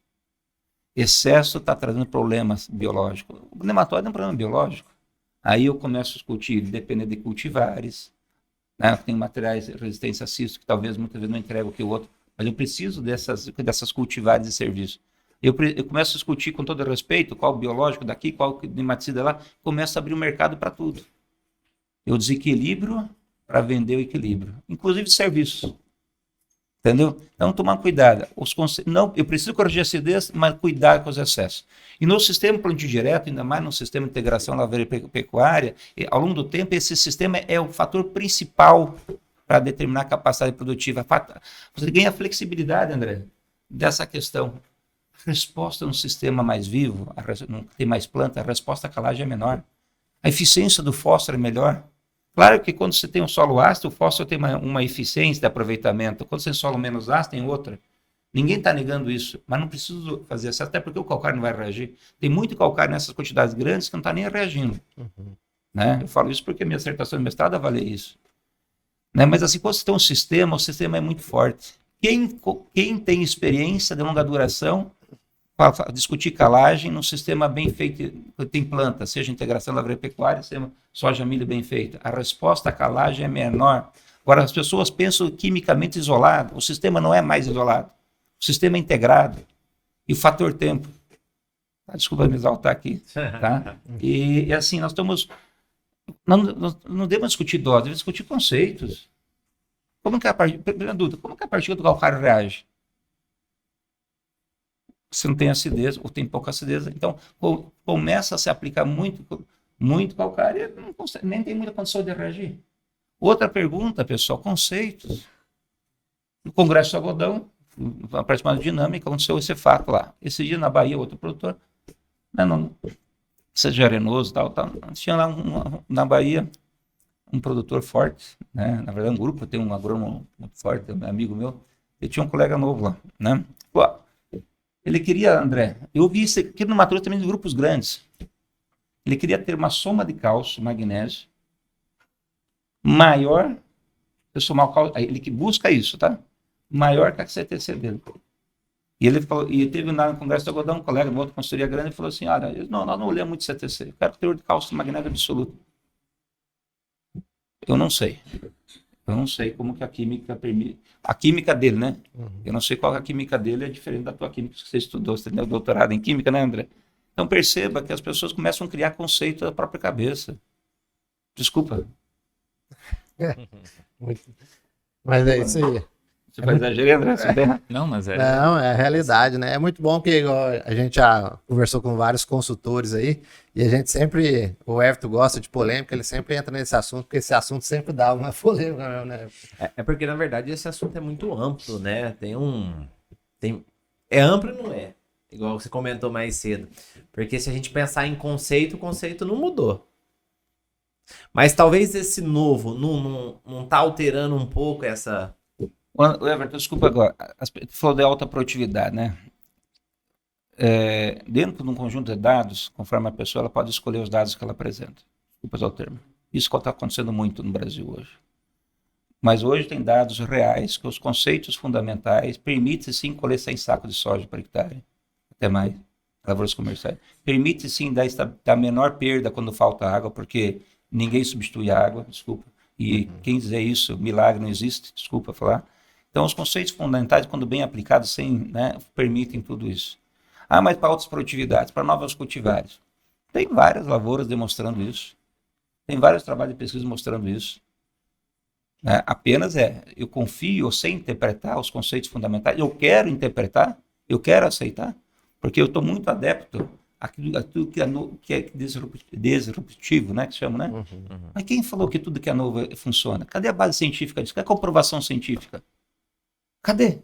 Excesso está trazendo problemas biológicos. O nematóide é um problema biológico. Aí eu começo os cultivos, dependendo de cultivares, né? Tem materiais de resistência a cisto que talvez muitas vezes não entregam o que o outro, mas eu preciso dessas cultivares de serviço. Eu começo a discutir com todo respeito qual o biológico daqui, qual o nematicida lá, começo a abrir o mercado para tudo. Eu desequilibro para vender o equilíbrio, inclusive serviços. Entendeu? Então, tomar cuidado. Não, eu preciso corrigir a acidez, mas cuidar com os excessos. E no sistema plantio direto, ainda mais no sistema de integração lavoura-pecuária, ao longo do tempo, esse sistema é o fator principal para determinar a capacidade produtiva. Você ganha flexibilidade, André, dessa questão. A resposta no sistema mais vivo, não tem mais planta, a resposta à calagem é menor. A eficiência do fósforo é melhor. Claro que quando você tem um solo ácido, o fósforo tem uma eficiência de aproveitamento. Quando você tem solo menos ácido, tem outra. Ninguém está negando isso, mas não preciso fazer isso, até porque o calcário não vai reagir. Tem muito calcário nessas quantidades grandes que não está nem reagindo. Né? Eu falo isso porque minha dissertação de mestrado avalia isso. Né? Mas assim, quando você tem um sistema, o sistema é muito forte. Quem tem experiência de longa duração para discutir calagem num sistema bem feito, tem planta, seja integração lavoura-pecuária, seja soja, milho bem feita. A resposta à calagem é menor. Agora, as pessoas pensam quimicamente isolado. O sistema não é mais isolado. O sistema é integrado. E o fator tempo. Desculpa me exaltar aqui. Tá? E assim, nós estamos... Nós não devemos discutir dose, devemos discutir conceitos. Primeira dúvida, como que a partícula do calcário reage? Se não tem acidez, ou tem pouca acidez, então começa a se aplicar muito calcário e não consegue, nem tem muita condição de reagir. Outra pergunta, pessoal, conceitos. No Congresso de Algodão, a parte mais dinâmica, aconteceu esse fato lá. Esse dia na Bahia, outro produtor, seja arenoso e tal, tinha lá na Bahia um produtor forte, né? Na verdade um grupo, tem um agrônomo muito forte, um amigo meu, e tinha um colega novo lá, né? Ele queria, André, eu vi isso aqui no Mato Grosso também de grupos grandes. Ele queria ter uma soma de cálcio, magnésio, maior, eu somar o cálcio, ele que busca isso, tá? Maior que a CTC dele. E ele falou, e teve lá no Congresso do Algodão, um colega de uma outra consultoria grande, e falou assim, olha, nós não olhamos muito CTC, eu quero ter teor de cálcio e magnésio absoluto. Eu não sei. Eu não sei como que a química permite. A química dele, né? Eu não sei qual é a química dele, é diferente da tua química que você estudou. Você tem doutorado em química, né, André? Então perceba que as pessoas começam a criar conceito da própria cabeça. Desculpa. Mas é isso aí. Você vai exagerar, André? Você tem... Não, mas é... Não, é a realidade, né? É muito bom que igual, a gente já conversou com vários consultores aí, e a gente sempre, o Everton gosta de polêmica, ele sempre entra nesse assunto, porque esse assunto sempre dá uma polêmica mesmo, né? É porque, na verdade, esse assunto é muito amplo, né? É amplo e não é, igual você comentou mais cedo. Porque se a gente pensar em conceito, o conceito não mudou. Mas talvez esse novo não tá alterando um pouco essa... Everton, desculpa agora. Você falou de alta produtividade, né? Dentro de um conjunto de dados, conforme a pessoa, ela pode escolher os dados que ela apresenta. Desculpa usar o termo. Isso está acontecendo muito no Brasil hoje. Mas hoje tem dados reais que os conceitos fundamentais permitem sim colher 100 sacos de soja por hectare, até mais, lavouras comerciais. Permite sim dar menor perda quando falta água, porque ninguém substitui a água, desculpa. E quem dizer isso, milagre não existe, desculpa falar. Então, os conceitos fundamentais, quando bem aplicados, permitem tudo isso. Mas para outras produtividades, para novas cultivares. Tem várias lavouras demonstrando isso. Tem vários trabalhos de pesquisa mostrando isso. Apenas eu confio sem interpretar os conceitos fundamentais. Eu quero interpretar, eu quero aceitar, porque eu estou muito adepto àquilo que é disruptivo, né, que se chama, né? Mas quem falou que tudo que é novo funciona? Cadê a base científica disso? Cadê a comprovação científica? Cadê?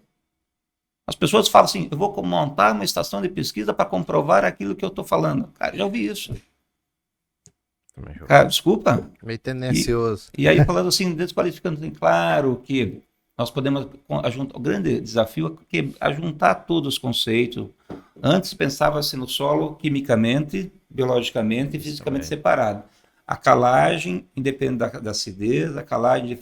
As pessoas falam assim, eu vou montar uma estação de pesquisa para comprovar aquilo que eu estou falando. Cara, já ouvi isso. Cara, desculpa. Meio tendencioso. E aí falando assim, desqualificando, claro que nós podemos o grande desafio é juntar todos os conceitos. Antes pensava-se no solo quimicamente, biologicamente e fisicamente separado. A calagem, independente da acidez, a calagem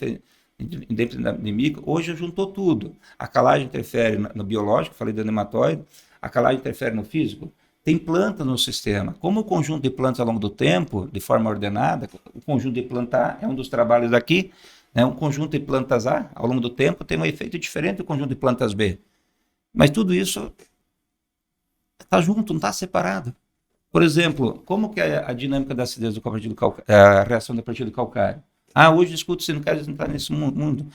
independente da micro, hoje juntou tudo. A calagem interfere no biológico, falei do nematóide, a calagem interfere no físico. Tem plantas no sistema. Como o conjunto de plantas ao longo do tempo, de forma ordenada, o conjunto de planta A é um dos trabalhos aqui, né? Um conjunto de plantas A, ao longo do tempo, tem um efeito diferente do conjunto de plantas B. Mas tudo isso está junto, não está separado. Por exemplo, como que é a dinâmica da acidez do partido calcário, a reação da partido calcário? Hoje discute-se, não quero entrar nesse mundo,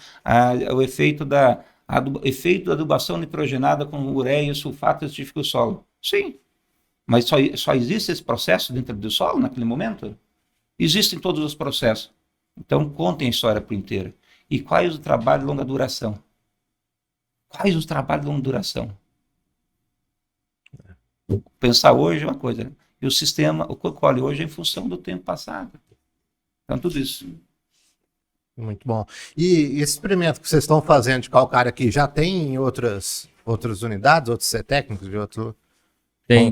o efeito da adubação nitrogenada com ureia e sulfato acidifica o solo. Sim, mas só existe esse processo dentro do solo naquele momento? Existem todos os processos. Então, contem a história por inteira. E quais o trabalho de longa duração? Quais os trabalhos de longa duração? Pensar hoje é uma coisa, e o sistema, o que ocorre hoje é em função do tempo passado. Então, tudo isso. Muito bom. E esse experimento que vocês estão fazendo de calcário aqui, já tem em outras unidades, outros técnicos de outro...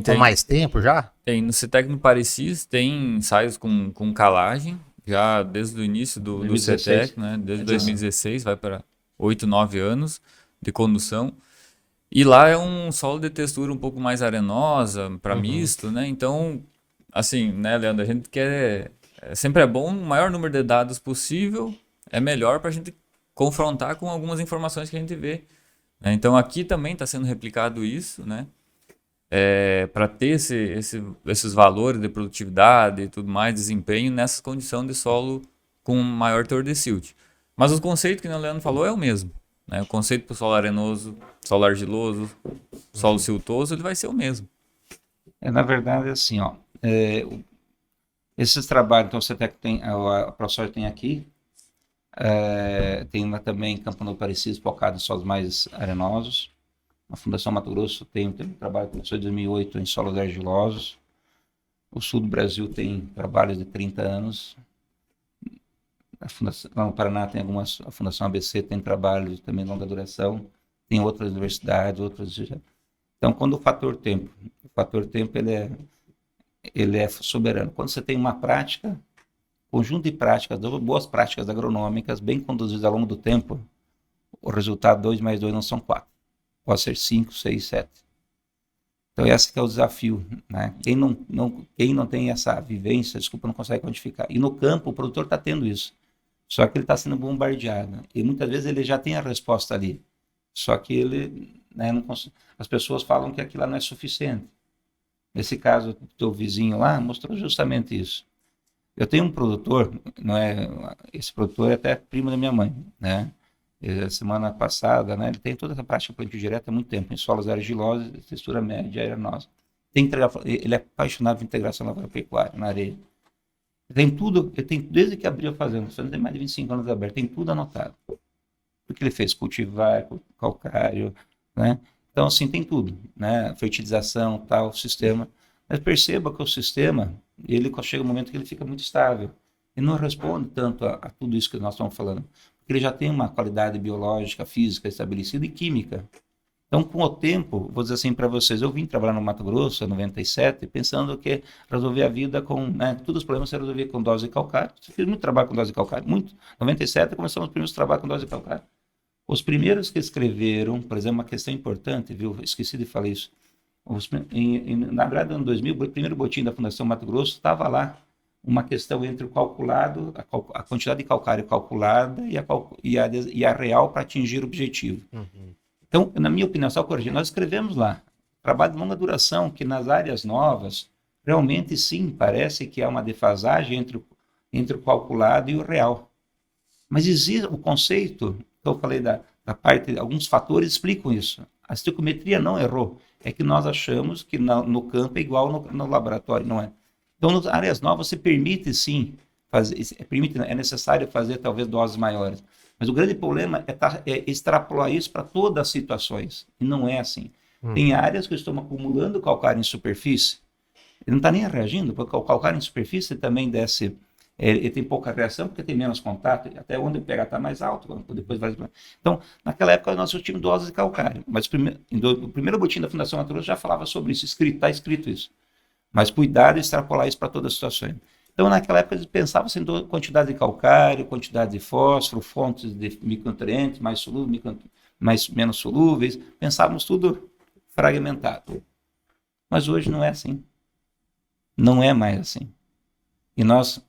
Com mais tempo já? Tem. No CETEC no Parecis tem ensaios com calagem, já desde o início do CETEC, né? Desde 2016, vai para 8, 9 anos de condução. E lá é um solo de textura um pouco mais arenosa, para misto, né? Então, assim, né, Leandro, a gente quer... sempre é bom o maior número de dados possível, é melhor para a gente confrontar com algumas informações que a gente vê, né? Então, aqui também está sendo replicado isso, né? Para ter esses valores de produtividade e tudo mais, desempenho nessa condição de solo com maior teor de silt. Mas o conceito que o Leandro falou é o mesmo, né? O conceito para o solo arenoso, solo argiloso, solo siltoso, ele vai ser o mesmo. Na verdade, assim, esses trabalhos, então você tem, a ProSoja tem aqui, tem lá também em Campo Novo Parecis, focado em solos mais arenosos. A Fundação Mato Grosso tem um trabalho que começou em 2008 em solos argilosos. O sul do Brasil tem trabalhos de 30 anos. Lá no Paraná tem a Fundação ABC tem trabalhos também de longa duração. Tem outras universidades, Então, quando o fator tempo ele é soberano. Quando você tem uma prática, conjunto de práticas, boas práticas agronômicas, bem conduzidas ao longo do tempo, o resultado 2 mais 2 não são 4. Pode ser 5, 6, 7. Então, esse que é o desafio, né? Quem não tem essa vivência, não consegue quantificar. E no campo, o produtor está tendo isso. Só que ele está sendo bombardeado. E muitas vezes ele já tem a resposta ali. Só que ele, né, não consegue. As pessoas falam que aquilo lá não é suficiente. Nesse caso, o teu vizinho lá mostrou justamente isso. Eu tenho um produtor, esse produtor é até primo da minha mãe, né? Semana passada, né, ele tem toda essa prática de plantio direto há muito tempo, em solos argilosos, textura média, arenosa. Ele é apaixonado por integração lavoura-pecuária na areia. Ele tem desde que abriu a fazenda, tem mais de 25 anos aberto, tem tudo anotado. O que ele fez, cultivar, calcário, né? Então, assim, tem tudo, né? Fertilização, tal, sistema. Mas perceba que o sistema, ele chega um momento que ele fica muito estável. E não responde tanto a tudo isso que nós estamos falando. Porque ele já tem uma qualidade biológica, física estabelecida e química. Então, com o tempo, vou dizer assim para vocês, eu vim trabalhar no Mato Grosso, em 97, pensando que resolver a vida com, né, todos os problemas se resolver com dose de calcário. Eu fiz muito trabalho com dose de calcário, muito. Em 97, começamos os primeiros trabalhos com dose de calcário. Os primeiros que escreveram, por exemplo, uma questão importante, viu? Esqueci de falar isso. Na verdade, no ano 2000, o primeiro boletim da Fundação Mato Grosso estava lá uma questão entre o calculado, a quantidade de calcário calculada e a real para atingir o objetivo. Uhum. Então, na minha opinião, só corrigindo, nós escrevemos lá, trabalho de longa duração, que nas áreas novas, realmente sim, parece que há uma defasagem entre o calculado e o real. Mas existe o conceito, que eu falei da parte, alguns fatores explicam isso. A estequiometria não errou, é que nós achamos que no campo é igual no laboratório, não é? Então, nas áreas novas, você permite sim, é necessário fazer talvez doses maiores. Mas o grande problema é extrapolar isso para todas as situações. E não é assim. Tem áreas que estão acumulando calcário em superfície. Ele não está nem reagindo, porque o calcário em superfície também desce Ele tem pouca reação porque tem menos contato, até onde o pH está mais alto, depois vai... Então, naquela época nós tínhamos doses de calcário, mas o primeiro boletim da Fundação Mato Grosso já falava sobre isso, está escrito isso. Mas cuidado e extrapolar isso para todas as situações. Então, naquela época, eles pensavam em quantidade de calcário, quantidade de fósforo, fontes de micronutrientes, mais solúveis, menos solúveis, pensávamos tudo fragmentado. Mas hoje não é assim. Não é mais assim. E nós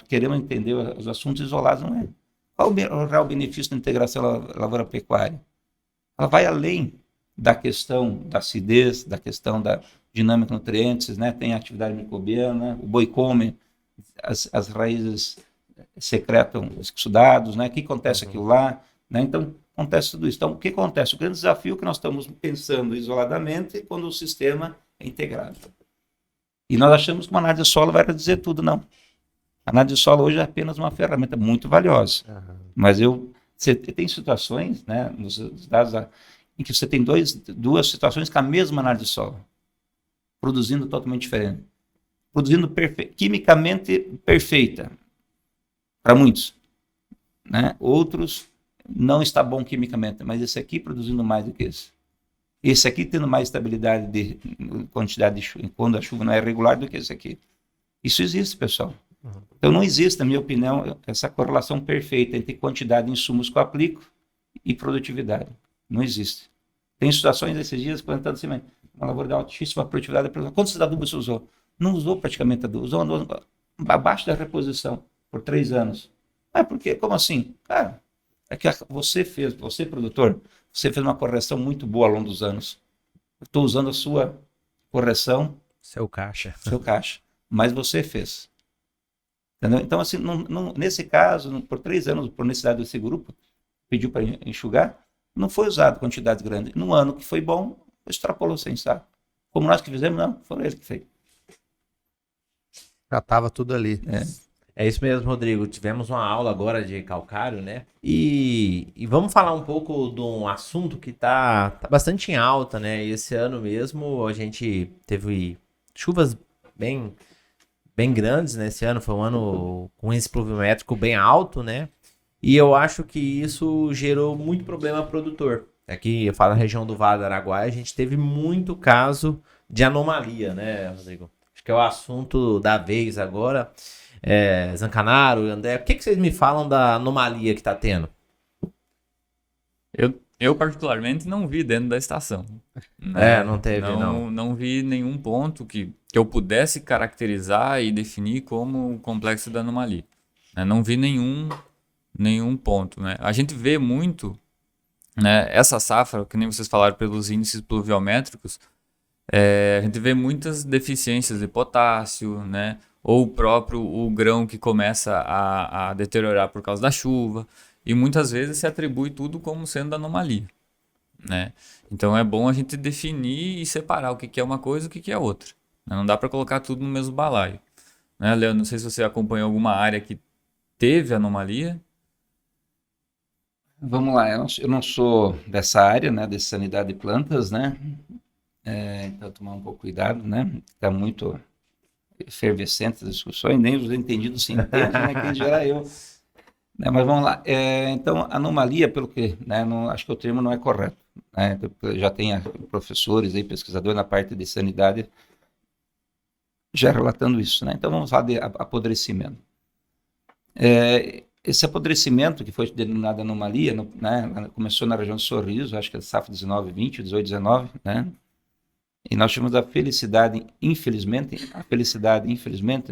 queremos entender os assuntos isolados, não é? Qual o real benefício da integração lavoura-pecuária? Ela vai além da questão da acidez, da questão da dinâmica de nutrientes, né? Tem a atividade microbiana, o boi come, as raízes secretam os exudados, né? O que acontece aquilo lá? Né? Então, acontece tudo isso. Então, o que acontece? O grande desafio é que nós estamos pensando isoladamente quando o sistema é integrado. E nós achamos que uma análise de solo vai dizer tudo, não. A análise de solo hoje é apenas uma ferramenta muito valiosa. Mas você tem situações, né, nos dados em que você tem duas situações com a mesma análise de solo, produzindo totalmente diferente. Produzindo quimicamente perfeita, para muitos. Né? Outros não está bom quimicamente, mas esse aqui produzindo mais do que esse. Esse aqui tendo mais estabilidade de quantidade de chuva, quando a chuva não é regular, do que esse aqui. Isso existe, pessoal. Então não existe, na minha opinião, essa correlação perfeita entre quantidade de insumos que eu aplico e produtividade. Não existe. Tem situações esses dias plantando semente. Uma lavoura de altíssima produtividade. Quantos adubos você usou? Não usou praticamente adubo. Usou abaixo da reposição por 3 anos. Ah, por quê? Como assim? Cara, é que você produtor, você fez uma correção muito boa ao longo dos anos. Eu estou usando a sua correção. Seu caixa. Mas você fez. Entendeu? Então, assim, nesse caso, por 3 anos, por necessidade desse grupo, pediu para enxugar, não foi usado quantidades grandes. No ano que foi bom, extrapolou sem saco. Como nós que fizemos, não, foram eles que fez. Já estava tudo ali. É isso mesmo, Rodrigo. Tivemos uma aula agora de calcário, né? E vamos falar um pouco de um assunto que tá bastante em alta, né? E esse ano mesmo a gente teve chuvas bem grandes, né? Esse ano foi um ano com índice pluviométrico bem alto, né? E eu acho que isso gerou muito problema ao produtor. Aqui, eu falo na região do Vale do Araguaia, a gente teve muito caso de anomalia, né, Rodrigo? Acho que é o assunto da vez agora. Zancanaro, André, o que vocês me falam da anomalia que está tendo? Eu particularmente não vi dentro da estação. Né? Não teve, não. Não vi nenhum ponto que eu pudesse caracterizar e definir como o complexo da anomalia. Né? Não vi nenhum ponto. Né? A gente vê muito, né, essa safra, que nem vocês falaram pelos índices pluviométricos, a gente vê muitas deficiências de potássio, né? Ou o grão que começa a deteriorar por causa da chuva, e muitas vezes se atribui tudo como sendo anomalia, né? Então é bom a gente definir e separar o que é uma coisa e o que é outra, né? Não dá para colocar tudo no mesmo balaio, né, Leandro? Não sei se você acompanhou alguma área que teve anomalia. Vamos lá, eu não sou dessa área, né, de sanidade de plantas, né? Então tomar um pouco cuidado, né? Está muito efervescente as discussões, nem os entendidos se entendem, né? Quem dirá eu. Né, mas vamos lá. Então, anomalia, pelo que, né, acho que o termo não é correto. Né? Já tem professores aí, pesquisadores na parte de sanidade já relatando isso. Né? Então, vamos falar de apodrecimento. Esse apodrecimento, que foi denominado anomalia, né, começou na região de Sorriso, acho que é safra 19-20, 18-19, né? E nós tivemos a felicidade, infelizmente,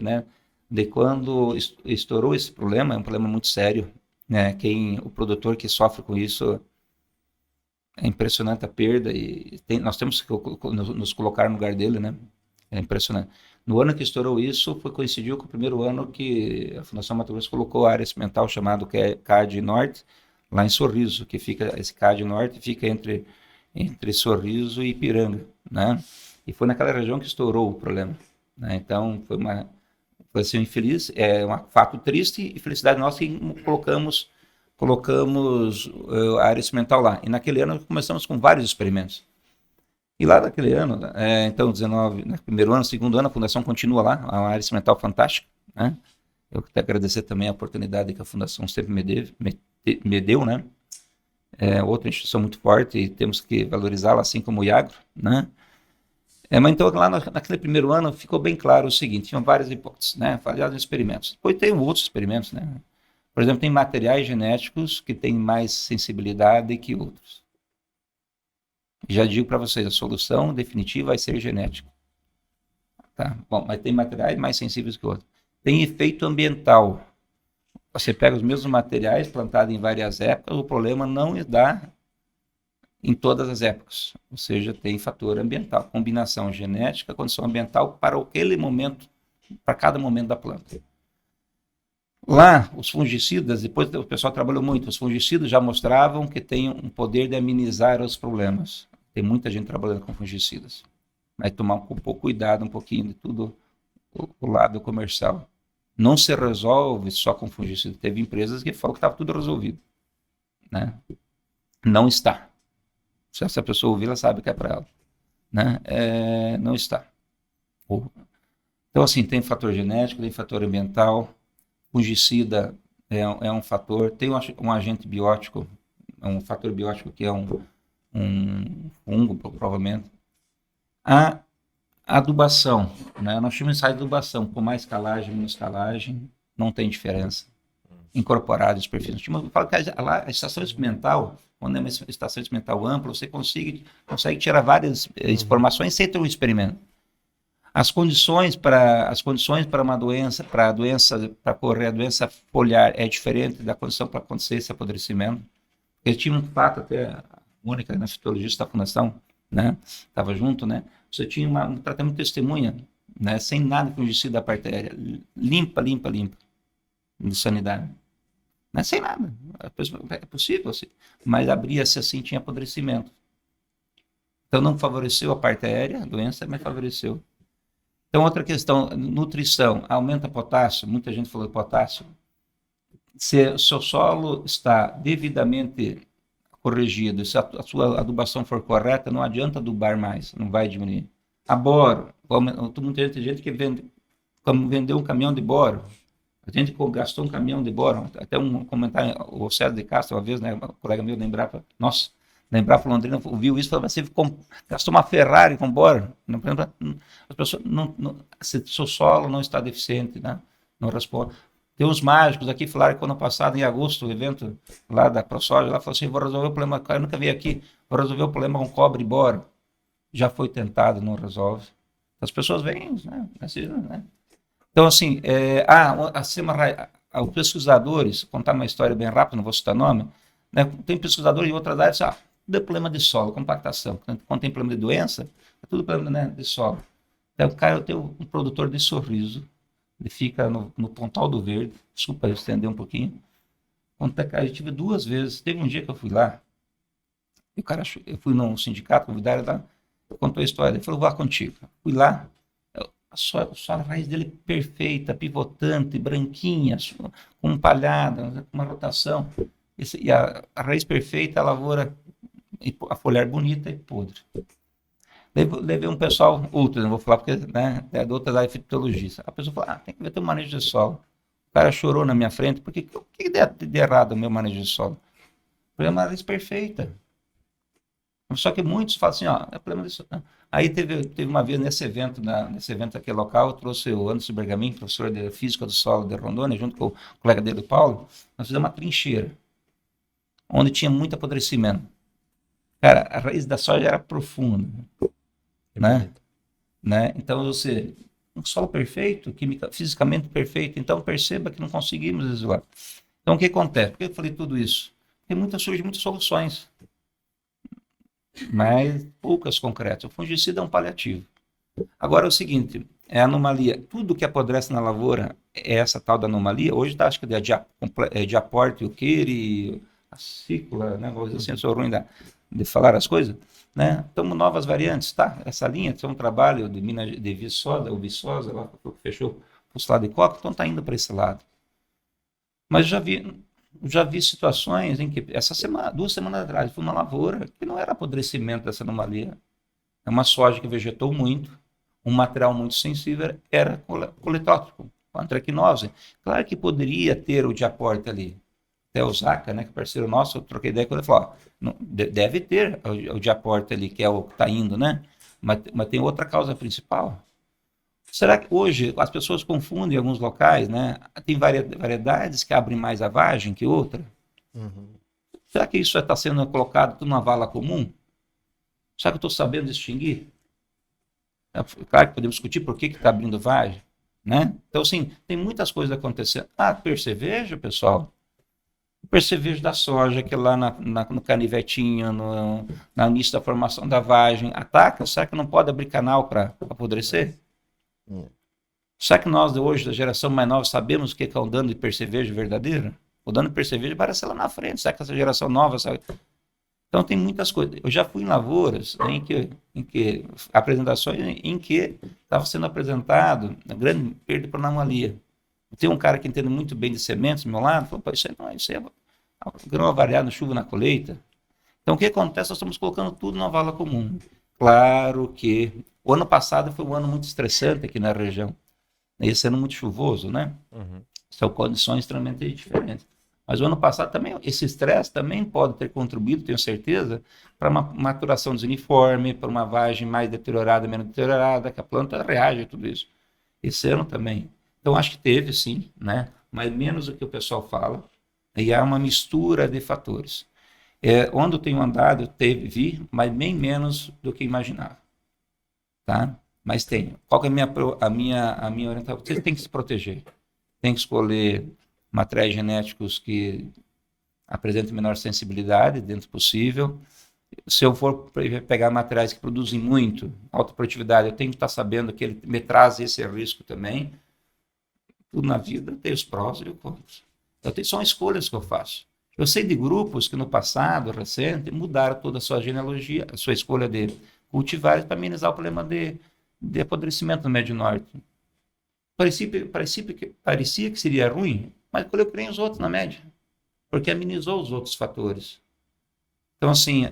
né, de quando estourou esse problema, é um problema muito sério, né? O produtor que sofre com isso, é impressionante a perda, e nós temos que nos colocar no lugar dele, né? É impressionante. No ano que estourou isso, coincidiu com o primeiro ano que a Fundação Mato Grosso colocou a área experimental chamado CAD Norte, lá em Sorriso, esse CAD Norte fica entre Sorriso e Ipiranga, né? E foi naquela região que estourou o problema, né? Então foi assim, infeliz, um fato triste e felicidade nossa que colocamos a área experimental lá. E naquele ano começamos com vários experimentos. E lá naquele ano, então 19, no primeiro ano, segundo ano, a fundação continua lá, uma área experimental fantástica, né? Eu quero agradecer também a oportunidade que a Fundação sempre me deu, né? É outra instituição muito forte e temos que valorizá-la, assim como o IAGRO, né? Mas então, lá naquele primeiro ano, ficou bem claro o seguinte, tinham várias hipóteses, né? Falhados experimentos. Depois tem outros experimentos, né? Por exemplo, tem materiais genéticos que têm mais sensibilidade que outros. Já digo para vocês, a solução definitiva vai ser genética. Tá? Bom, mas tem materiais mais sensíveis que outros. Tem efeito ambiental. Você pega os mesmos materiais plantados em várias épocas, o problema não dá em todas as épocas. Ou seja, tem fator ambiental, combinação genética, condição ambiental para aquele momento, para cada momento da planta. Lá, os fungicidas, depois o pessoal trabalhou muito, os fungicidas já mostravam que tem um poder de amenizar os problemas. Tem muita gente trabalhando com fungicidas. Mas tomar um pouco cuidado, um pouquinho de tudo o lado comercial. Não se resolve só com fungicida. Teve empresas que falaram que estava tudo resolvido. Né? Não está. Se essa pessoa ouvir, ela sabe que é para ela. Né? Não está. Então, assim, tem fator genético, tem fator ambiental. Fungicida é um fator. Tem um agente biótico, um fator biótico que é um fungo, provavelmente. A adubação, né? Nós tínhamos ensaio de adubação, com mais calagem, menos calagem, não tem diferença. Incorporados, perfis. Eu falo que a estação experimental, quando é uma estação experimental ampla, você consegue tirar várias informações sem ter um experimento. As condições para uma doença, para correr a doença foliar é diferente da condição para acontecer esse apodrecimento. Eu tinha um fato, até a Mônica, na fitologista da fundação, né? Estava junto, né? Você tinha um tratamento de testemunha, né? Sem nada de fungicida da parte aérea, limpa, de sanidade. Não é sem nada, é possível, assim. Mas abria-se assim, tinha apodrecimento. Então não favoreceu a parte aérea, a doença, mas favoreceu. Então outra questão, nutrição, aumenta potássio, muita gente falou de potássio. Se o seu solo está devidamente corrigido, se a sua adubação for correta, não adianta adubar mais, não vai diminuir. A boro, muita gente que vendeu um caminhão de boro, a gente gastou um caminhão de boro, até um comentário, o César de Castro, uma vez, né, um colega meu da Embrapa, Londrina, ouviu isso e falou, você gastou uma Ferrari com boro, as pessoas, se seu solo não está deficiente, né, não responde. Tem uns mágicos aqui, falaram que ano passado, em agosto, o evento lá da ProSoja, lá falou assim, vou resolver o problema, eu nunca vi aqui, vou resolver o problema com cobre e boro. Já foi tentado, não resolve. As pessoas vêm, né? Então, assim, os pesquisadores, contar uma história bem rápida, não vou citar nome, né? Tem pesquisadores em outras áreas, tudo é problema de solo, compactação. Quando tem problema de doença, é tudo problema, né, de solo. Então, eu tenho um produtor de Sorriso, ele fica no Pontal do Verde, desculpa estender um pouquinho. Eu tive 2 vezes, teve um dia que eu fui lá, e eu fui num sindicato, convidaram lá, contou a história, ele falou, vou lá contigo. Fui lá, a raiz dele perfeita, pivotante, branquinha, com palhada, com uma rotação, e a raiz perfeita, a lavoura, a folhar bonita e podre. Levei um pessoal, outro, não vou falar porque, né, é de outras áreas fitologistas. A pessoa falou, tem que ter um manejo de solo. O cara chorou na minha frente, porque o que deu de errado o meu manejo de solo? Foi uma raiz perfeita. Só que muitos falam assim, é problema disso. Aí teve uma vez nesse evento aqui local, eu trouxe o Anderson Bergamin, professor de Física do Solo de Rondônia, junto com o colega dele, o Paulo, nós fizemos uma trincheira, onde tinha muito apodrecimento. Cara, a raiz da soja era profunda. Né? Então, um solo perfeito, fisicamente perfeito, então perceba que não conseguimos isolar. Então, o que acontece? Por que eu falei tudo isso? Porque surgem muitas soluções, mas poucas concretas. O fungicida é um paliativo. Agora é o seguinte, é a anomalia. Tudo que apodrece na lavoura é essa tal da anomalia. Hoje está, acho que é de aporte, o queire, a cícula, né? Vou dizer assim, eu sou ruim de falar as coisas, né? Estamos novas variantes, tá? Essa linha tem um trabalho de Viçosa, lá fechou o lado de coca, então está indo para esse lado. Mas já vi situações em que, 2 semanas atrás, fui numa lavoura que não era apodrecimento dessa anomalia. É uma soja que vegetou muito, um material muito sensível, era coletótipo. com a antracnose. Claro que poderia ter o de aporte ali. Até o Zaca, né, que é parceiro nosso, eu troquei ideia com ele e falou, deve ter o de aporte ali, que é o que está indo, né? Mas tem outra causa principal. Será que hoje as pessoas confundem em alguns locais, né? Tem variedades que abrem mais a vagem que outra? Será que isso está sendo colocado tudo numa vala comum? Será que eu estou sabendo distinguir? Claro que podemos discutir por que está abrindo vagem, né? Então, assim, tem muitas coisas acontecendo. Percevejo, pessoal. O percevejo da soja, que lá no canivetinho, na início da formação da vagem, ataca. Será que não pode abrir canal para apodrecer? Será que nós, hoje, da geração mais nova, sabemos o que é um dano de percevejo verdadeiro? O dano de percevejo parece lá na frente. Será que essa geração nova sabe? Então, tem muitas coisas. Eu já fui em lavouras em que apresentações em que estava sendo apresentado a grande perda por anomalia. Tem um cara que entende muito bem de sementes do meu lado, falou, isso é grão variado, chuva na colheita. Então, o que acontece? Nós estamos colocando tudo na vala comum. Claro que o ano passado foi um ano muito estressante aqui na região. Esse ano muito chuvoso, né? São condições extremamente diferentes. Mas o ano passado também, esse estresse também pode ter contribuído, tenho certeza, para uma maturação desuniforme, para uma vagem mais deteriorada, menos deteriorada, que a planta reage a tudo isso. Esse ano também. Então, acho que teve, sim, né? Mas menos do que o pessoal fala. E há uma mistura de fatores. Onde eu tenho andado, vi, mas bem menos do que imaginava. Tá? Mas tenho. Qual que é a minha orientação? Você tem que se proteger. Tem que escolher materiais genéticos que apresentem menor sensibilidade, dentro do possível. Se eu for pegar materiais que produzem muito, alta produtividade, eu tenho que estar sabendo que ele me traz esse risco também. Tudo na vida tem os prós e os contras. Então, são escolhas que eu faço. Eu sei de grupos que no passado, recente, mudaram toda a sua genealogia, a sua escolha de cultivares para minimizar o problema de apodrecimento no Médio Norte. Parecia que seria ruim, mas colheu bem os outros na média, porque amenizou os outros fatores. Então, assim,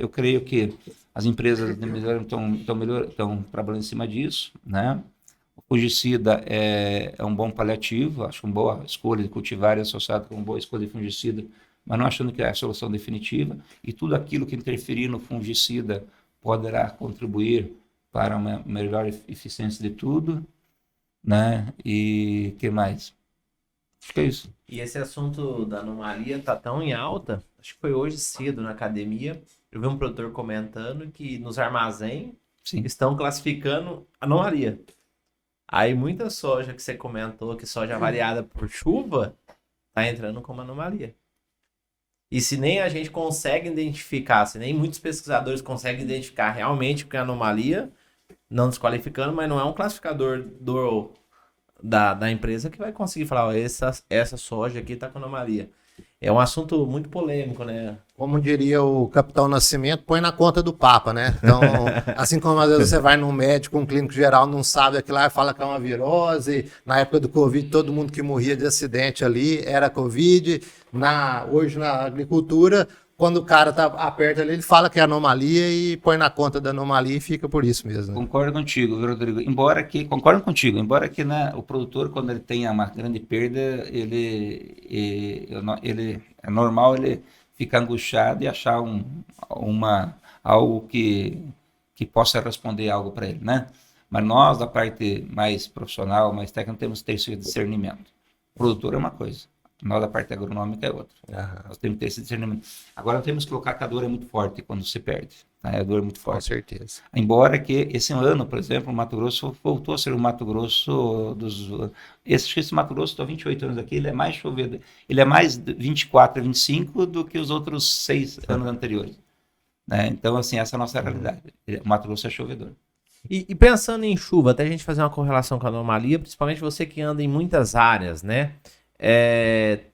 eu creio que as empresas estão trabalhando em cima disso, né? O fungicida é um bom paliativo, acho uma boa escolha de cultivar associado com uma boa escolha de fungicida, mas não achando que é a solução definitiva, e tudo aquilo que interferir no fungicida poderá contribuir para uma melhor eficiência de tudo, né? E o que mais? Acho que é isso. E esse assunto da anomalia tá tão em alta, acho que foi hoje cedo na academia, eu vi um produtor comentando que nos armazéns estão classificando anomalia. Aí muita soja que você comentou, que soja variada por chuva, tá entrando como anomalia. E se nem a gente consegue identificar, se nem muitos pesquisadores conseguem identificar realmente o que é anomalia, não desqualificando, mas não é um classificador da empresa que vai conseguir falar, ó, essa soja aqui tá com anomalia. É um assunto muito polêmico, né? Como diria o Capitão Nascimento, põe na conta do Papa, né? Então, assim como às vezes você vai num médico, um clínico geral, não sabe aquilo lá e fala que é uma virose. Na época do Covid, todo mundo que morria de acidente ali era Covid. Hoje na agricultura, quando o cara tá aperto ali, ele fala que é anomalia e põe na conta da anomalia e fica por isso mesmo. Né? Concordo contigo, Rodrigo. Embora que né, o produtor, quando ele tem uma grande perda, é normal ele ficar angustiado e achar algo que possa responder algo para ele, né? Mas nós, da parte mais profissional, mais técnica, temos que ter esse discernimento. O produtor é uma coisa. Nós, da parte agronômica, é outra. Nós temos que ter esse discernimento. Agora, temos que colocar que a dor é muito forte quando se perde. Tá? A dor é muito forte. Com certeza. Embora que esse ano, por exemplo, o Mato Grosso voltou a ser o Mato Grosso dos... Esse Mato Grosso, estou há 28 anos aqui, ele é mais chovido. Ele é mais 24 a 25 do que os outros 6 anos anteriores. Né? Então, assim, essa é a nossa realidade. O Mato Grosso é chovedor. E pensando em chuva, até a gente fazer uma correlação com a anomalia, principalmente você que anda em muitas áreas, né?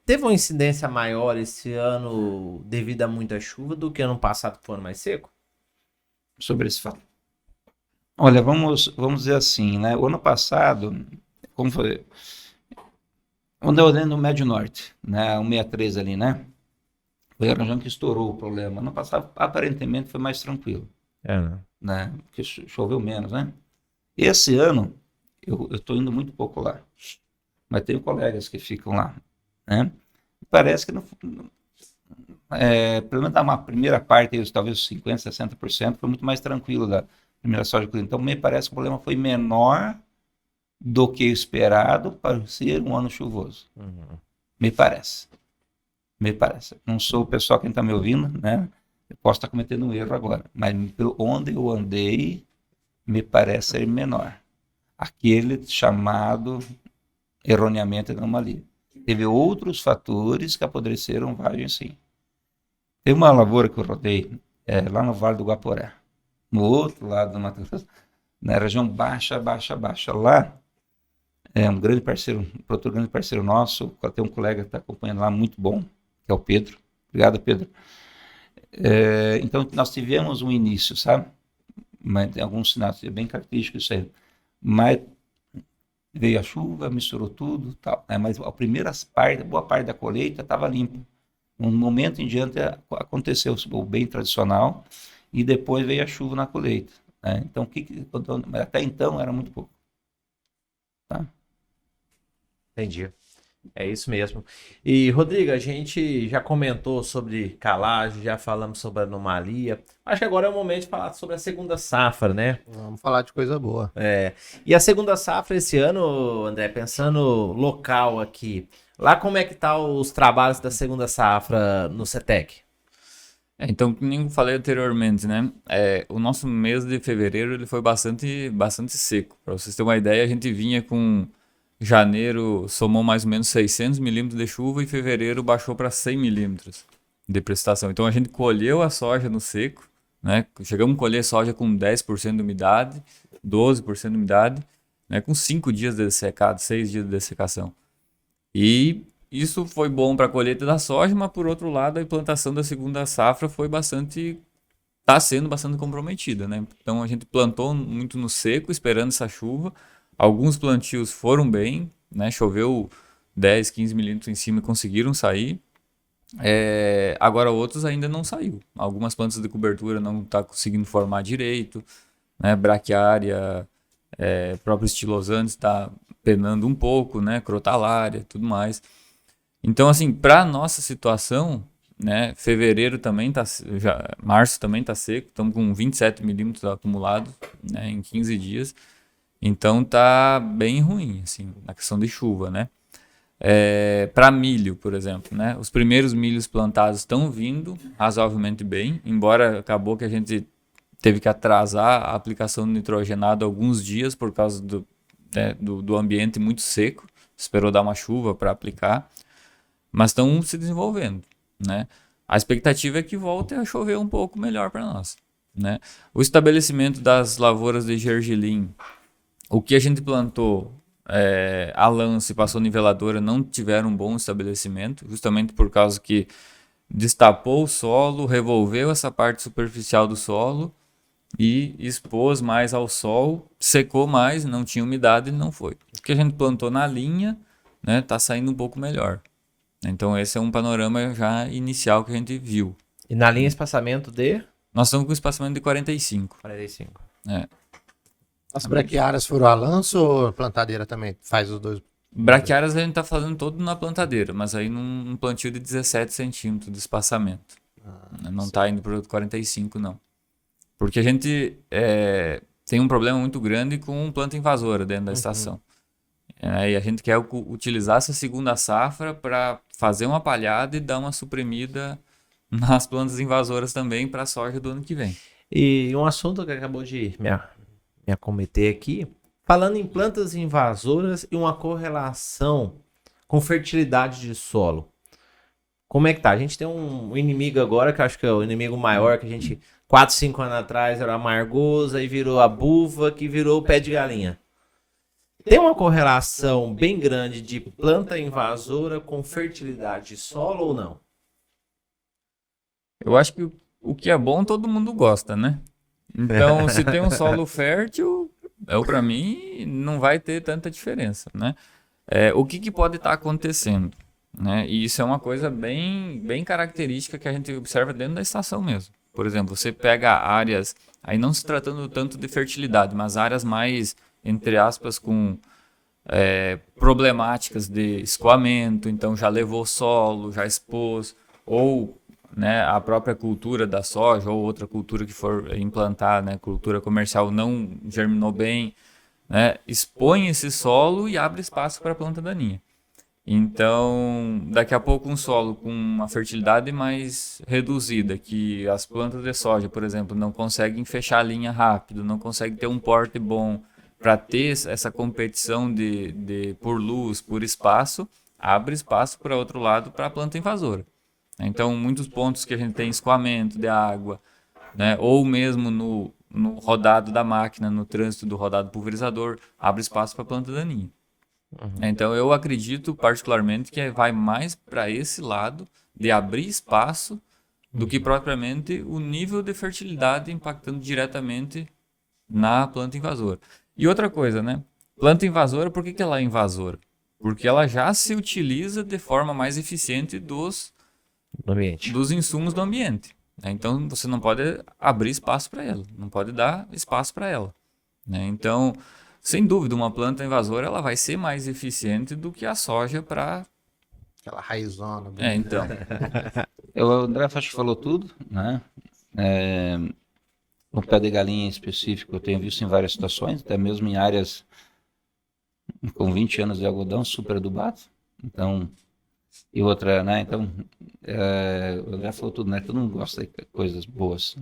Teve uma incidência maior esse ano devido a muita chuva do que ano passado que foi ano mais seco? Sobre esse fato. Olha, vamos dizer assim, né? O ano passado, como foi? Quando eu olhei no Médio Norte, né? 163 ali, né? Foi a região que estourou o problema. Ano passado, aparentemente, foi mais tranquilo. Né? Porque choveu menos, né? Esse ano, eu estou indo muito pouco lá. mas tenho colegas que ficam lá, né? Parece que, pelo menos uma primeira parte, talvez 50%, 60%, foi muito mais tranquilo da primeira soja colhida. Então, me parece que o problema foi menor do que esperado para ser um ano chuvoso. Me parece. Não sou o pessoal que está me ouvindo, né? Eu posso estar cometendo um erro agora, mas pelo onde eu andei, me parece ser menor. Aquele chamado erroneamente anomalia. Teve outros fatores que apodreceram vagem, sim. Tem uma lavoura que eu rodei lá no Vale do Guaporé, no outro lado do Mato Grosso, na região baixa. Lá é um grande parceiro, um produtor grande parceiro nosso, tem um colega que está acompanhando lá, muito bom, que é o Pedro. Obrigado, Pedro. Então, nós tivemos um início, sabe? Mas tem alguns sinais, é bem característico isso aí. Mas veio a chuva, misturou tudo, tal, né? Mas boa parte da colheita estava limpa. Um momento em diante aconteceu o bem tradicional e depois veio a chuva na colheita, né? Então, mas até então era muito pouco. Tá? Entendi. É isso mesmo. E, Rodrigo, a gente já comentou sobre calagem, já falamos sobre anomalia. Acho que agora é o momento de falar sobre a segunda safra, né? Vamos falar de coisa boa. E a segunda safra esse ano, André, pensando local aqui, lá como é que tá os trabalhos da segunda safra no CETEC? Então, como eu falei anteriormente, né? O nosso mês de fevereiro ele foi bastante seco. Para vocês terem uma ideia, a gente vinha com janeiro, somou mais ou menos 600 milímetros de chuva e fevereiro baixou para 100 milímetros de precipitação. Então, a gente colheu a soja no seco, né? Chegamos a colher soja com 10% de umidade, 12% de umidade, né? Com 5 dias de dessecado, 6 dias de dessecação. E isso foi bom para a colheita da soja, mas por outro lado a implantação da segunda safra está sendo bastante comprometida, né? Então a gente plantou muito no seco, esperando essa chuva. Alguns plantios foram bem, né? Choveu 10, 15 milímetros em cima e conseguiram sair. Agora outros ainda não saiu. Algumas plantas de cobertura não estão conseguindo formar direito, né? Braquiária, próprio estilosante está penando um pouco, né? Crotalária, tudo mais. Então, assim, para nossa situação, né? Fevereiro também março também está seco. Estamos com 27 milímetros acumulados, né? Em 15 dias. Então tá bem ruim, assim, na questão de chuva, né? Para milho, por exemplo, né? Os primeiros milhos plantados estão vindo razoavelmente bem, embora acabou que a gente teve que atrasar a aplicação do nitrogenado alguns dias por causa do ambiente muito seco. Esperou dar uma chuva para aplicar, mas estão se desenvolvendo, né? A expectativa é que volte a chover um pouco melhor para nós, né? O estabelecimento das lavouras de gergelim, o que a gente plantou, a lance, passou niveladora, não tiveram um bom estabelecimento, justamente por causa que destapou o solo, revolveu essa parte superficial do solo e expôs mais ao sol, secou mais, não tinha umidade e não foi. O que a gente plantou na linha, né, tá saindo um pouco melhor. Então esse é um panorama já inicial que a gente viu. E na linha espaçamento de? Nós estamos com espaçamento de 45. 45. As braquiárias foram a lanço ou a plantadeira também faz os dois? Braquiárias a gente está fazendo todo na plantadeira, mas aí num plantio de 17 centímetros de espaçamento. Não está indo para 45, não. Porque a gente tem um problema muito grande com planta invasora dentro da estação. E a gente quer utilizar essa segunda safra para fazer uma palhada e dar uma suprimida nas plantas invasoras também para a soja do ano que vem. E um assunto que acabou de me acometer aqui, falando em plantas invasoras e uma correlação com fertilidade de solo. Como é que tá? A gente tem um inimigo agora, que eu acho que é o inimigo maior, que a gente, 4, 5 anos atrás, era a amargosa, e virou a buva, que virou o pé de galinha. Tem uma correlação bem grande de planta invasora com fertilidade de solo ou não? Eu acho que o que é bom todo mundo gosta, né? Então, se tem um solo fértil, para mim, não vai ter tanta diferença, né? O que pode estar acontecendo, né? E isso é uma coisa bem característica que a gente observa dentro da estação mesmo. Por exemplo, você pega áreas, aí não se tratando tanto de fertilidade, mas áreas mais, entre aspas, com problemáticas de escoamento, então já levou solo, já expôs, ou, né, a própria cultura da soja ou outra cultura que for implantar, né, cultura comercial não germinou bem, né, expõe esse solo e abre espaço para a planta daninha. Então, daqui a pouco um solo com uma fertilidade mais reduzida, que as plantas de soja, por exemplo, não conseguem fechar a linha rápido, não conseguem ter um porte bom para ter essa competição por luz, por espaço, abre espaço para outro lado para a planta invasora. Então, muitos pontos que a gente tem escoamento de água, né, ou mesmo no rodado da máquina, no trânsito do rodado pulverizador, abre espaço para a planta daninha. Então, eu acredito particularmente que vai mais para esse lado de abrir espaço do que propriamente o nível de fertilidade impactando diretamente na planta invasora. E outra coisa, né? Planta invasora, por que ela é invasora? Porque ela já se utiliza de forma mais eficiente dos insumos do ambiente. Então, você não pode abrir espaço para ela, não pode dar espaço para ela. Né? Então, sem dúvida, uma planta invasora ela vai ser mais eficiente do que a soja para... Aquela raizona. então. O André acho que falou tudo, né? No pé de galinha em específico, eu tenho visto em várias situações, até mesmo em áreas com 20 anos de algodão super adubado. Então, e outra, né? Então, o André falou tudo, né? Todo mundo gosta de coisas boas.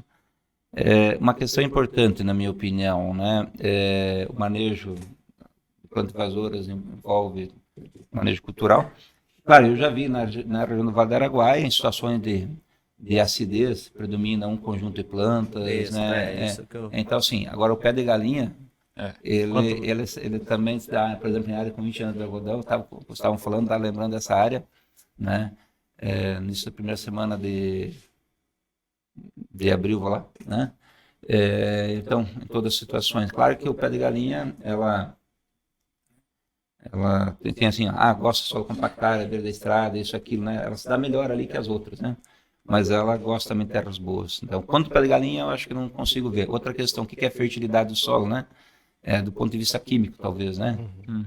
Uma questão importante, na minha opinião, né? O manejo de plantas invasoras envolve manejo cultural. Claro, eu já vi na região do Vale do Araguaia, em situações de acidez, predomina um conjunto de plantas, Isso, né? isso que eu... Então, assim, agora o pé de galinha, ele também se dá, por exemplo, em área com 20 anos de algodão, estavam falando, estava lembrando dessa área, né? Nessa primeira semana de abril, vou lá, né? Então, em todas as situações, claro que o pé de galinha, ela tem assim, gosta de solo compactar, beira da estrada, isso, aquilo, né? Ela se dá melhor ali que as outras, né? Mas ela gosta também de terras boas. Então, quanto pé de galinha, eu acho que não consigo ver. Outra questão, o que é fertilidade do solo, né? Do ponto de vista químico, talvez, né?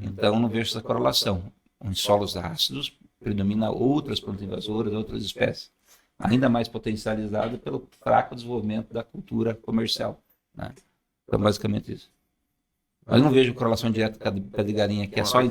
Então, não vejo essa correlação. Em solos ácidos, predomina outras plantas invasoras, outras espécies. Ainda mais potencializado pelo fraco desenvolvimento da cultura comercial, né? Então, basicamente isso. Mas não vejo correlação direta com a pé de galinha, que é só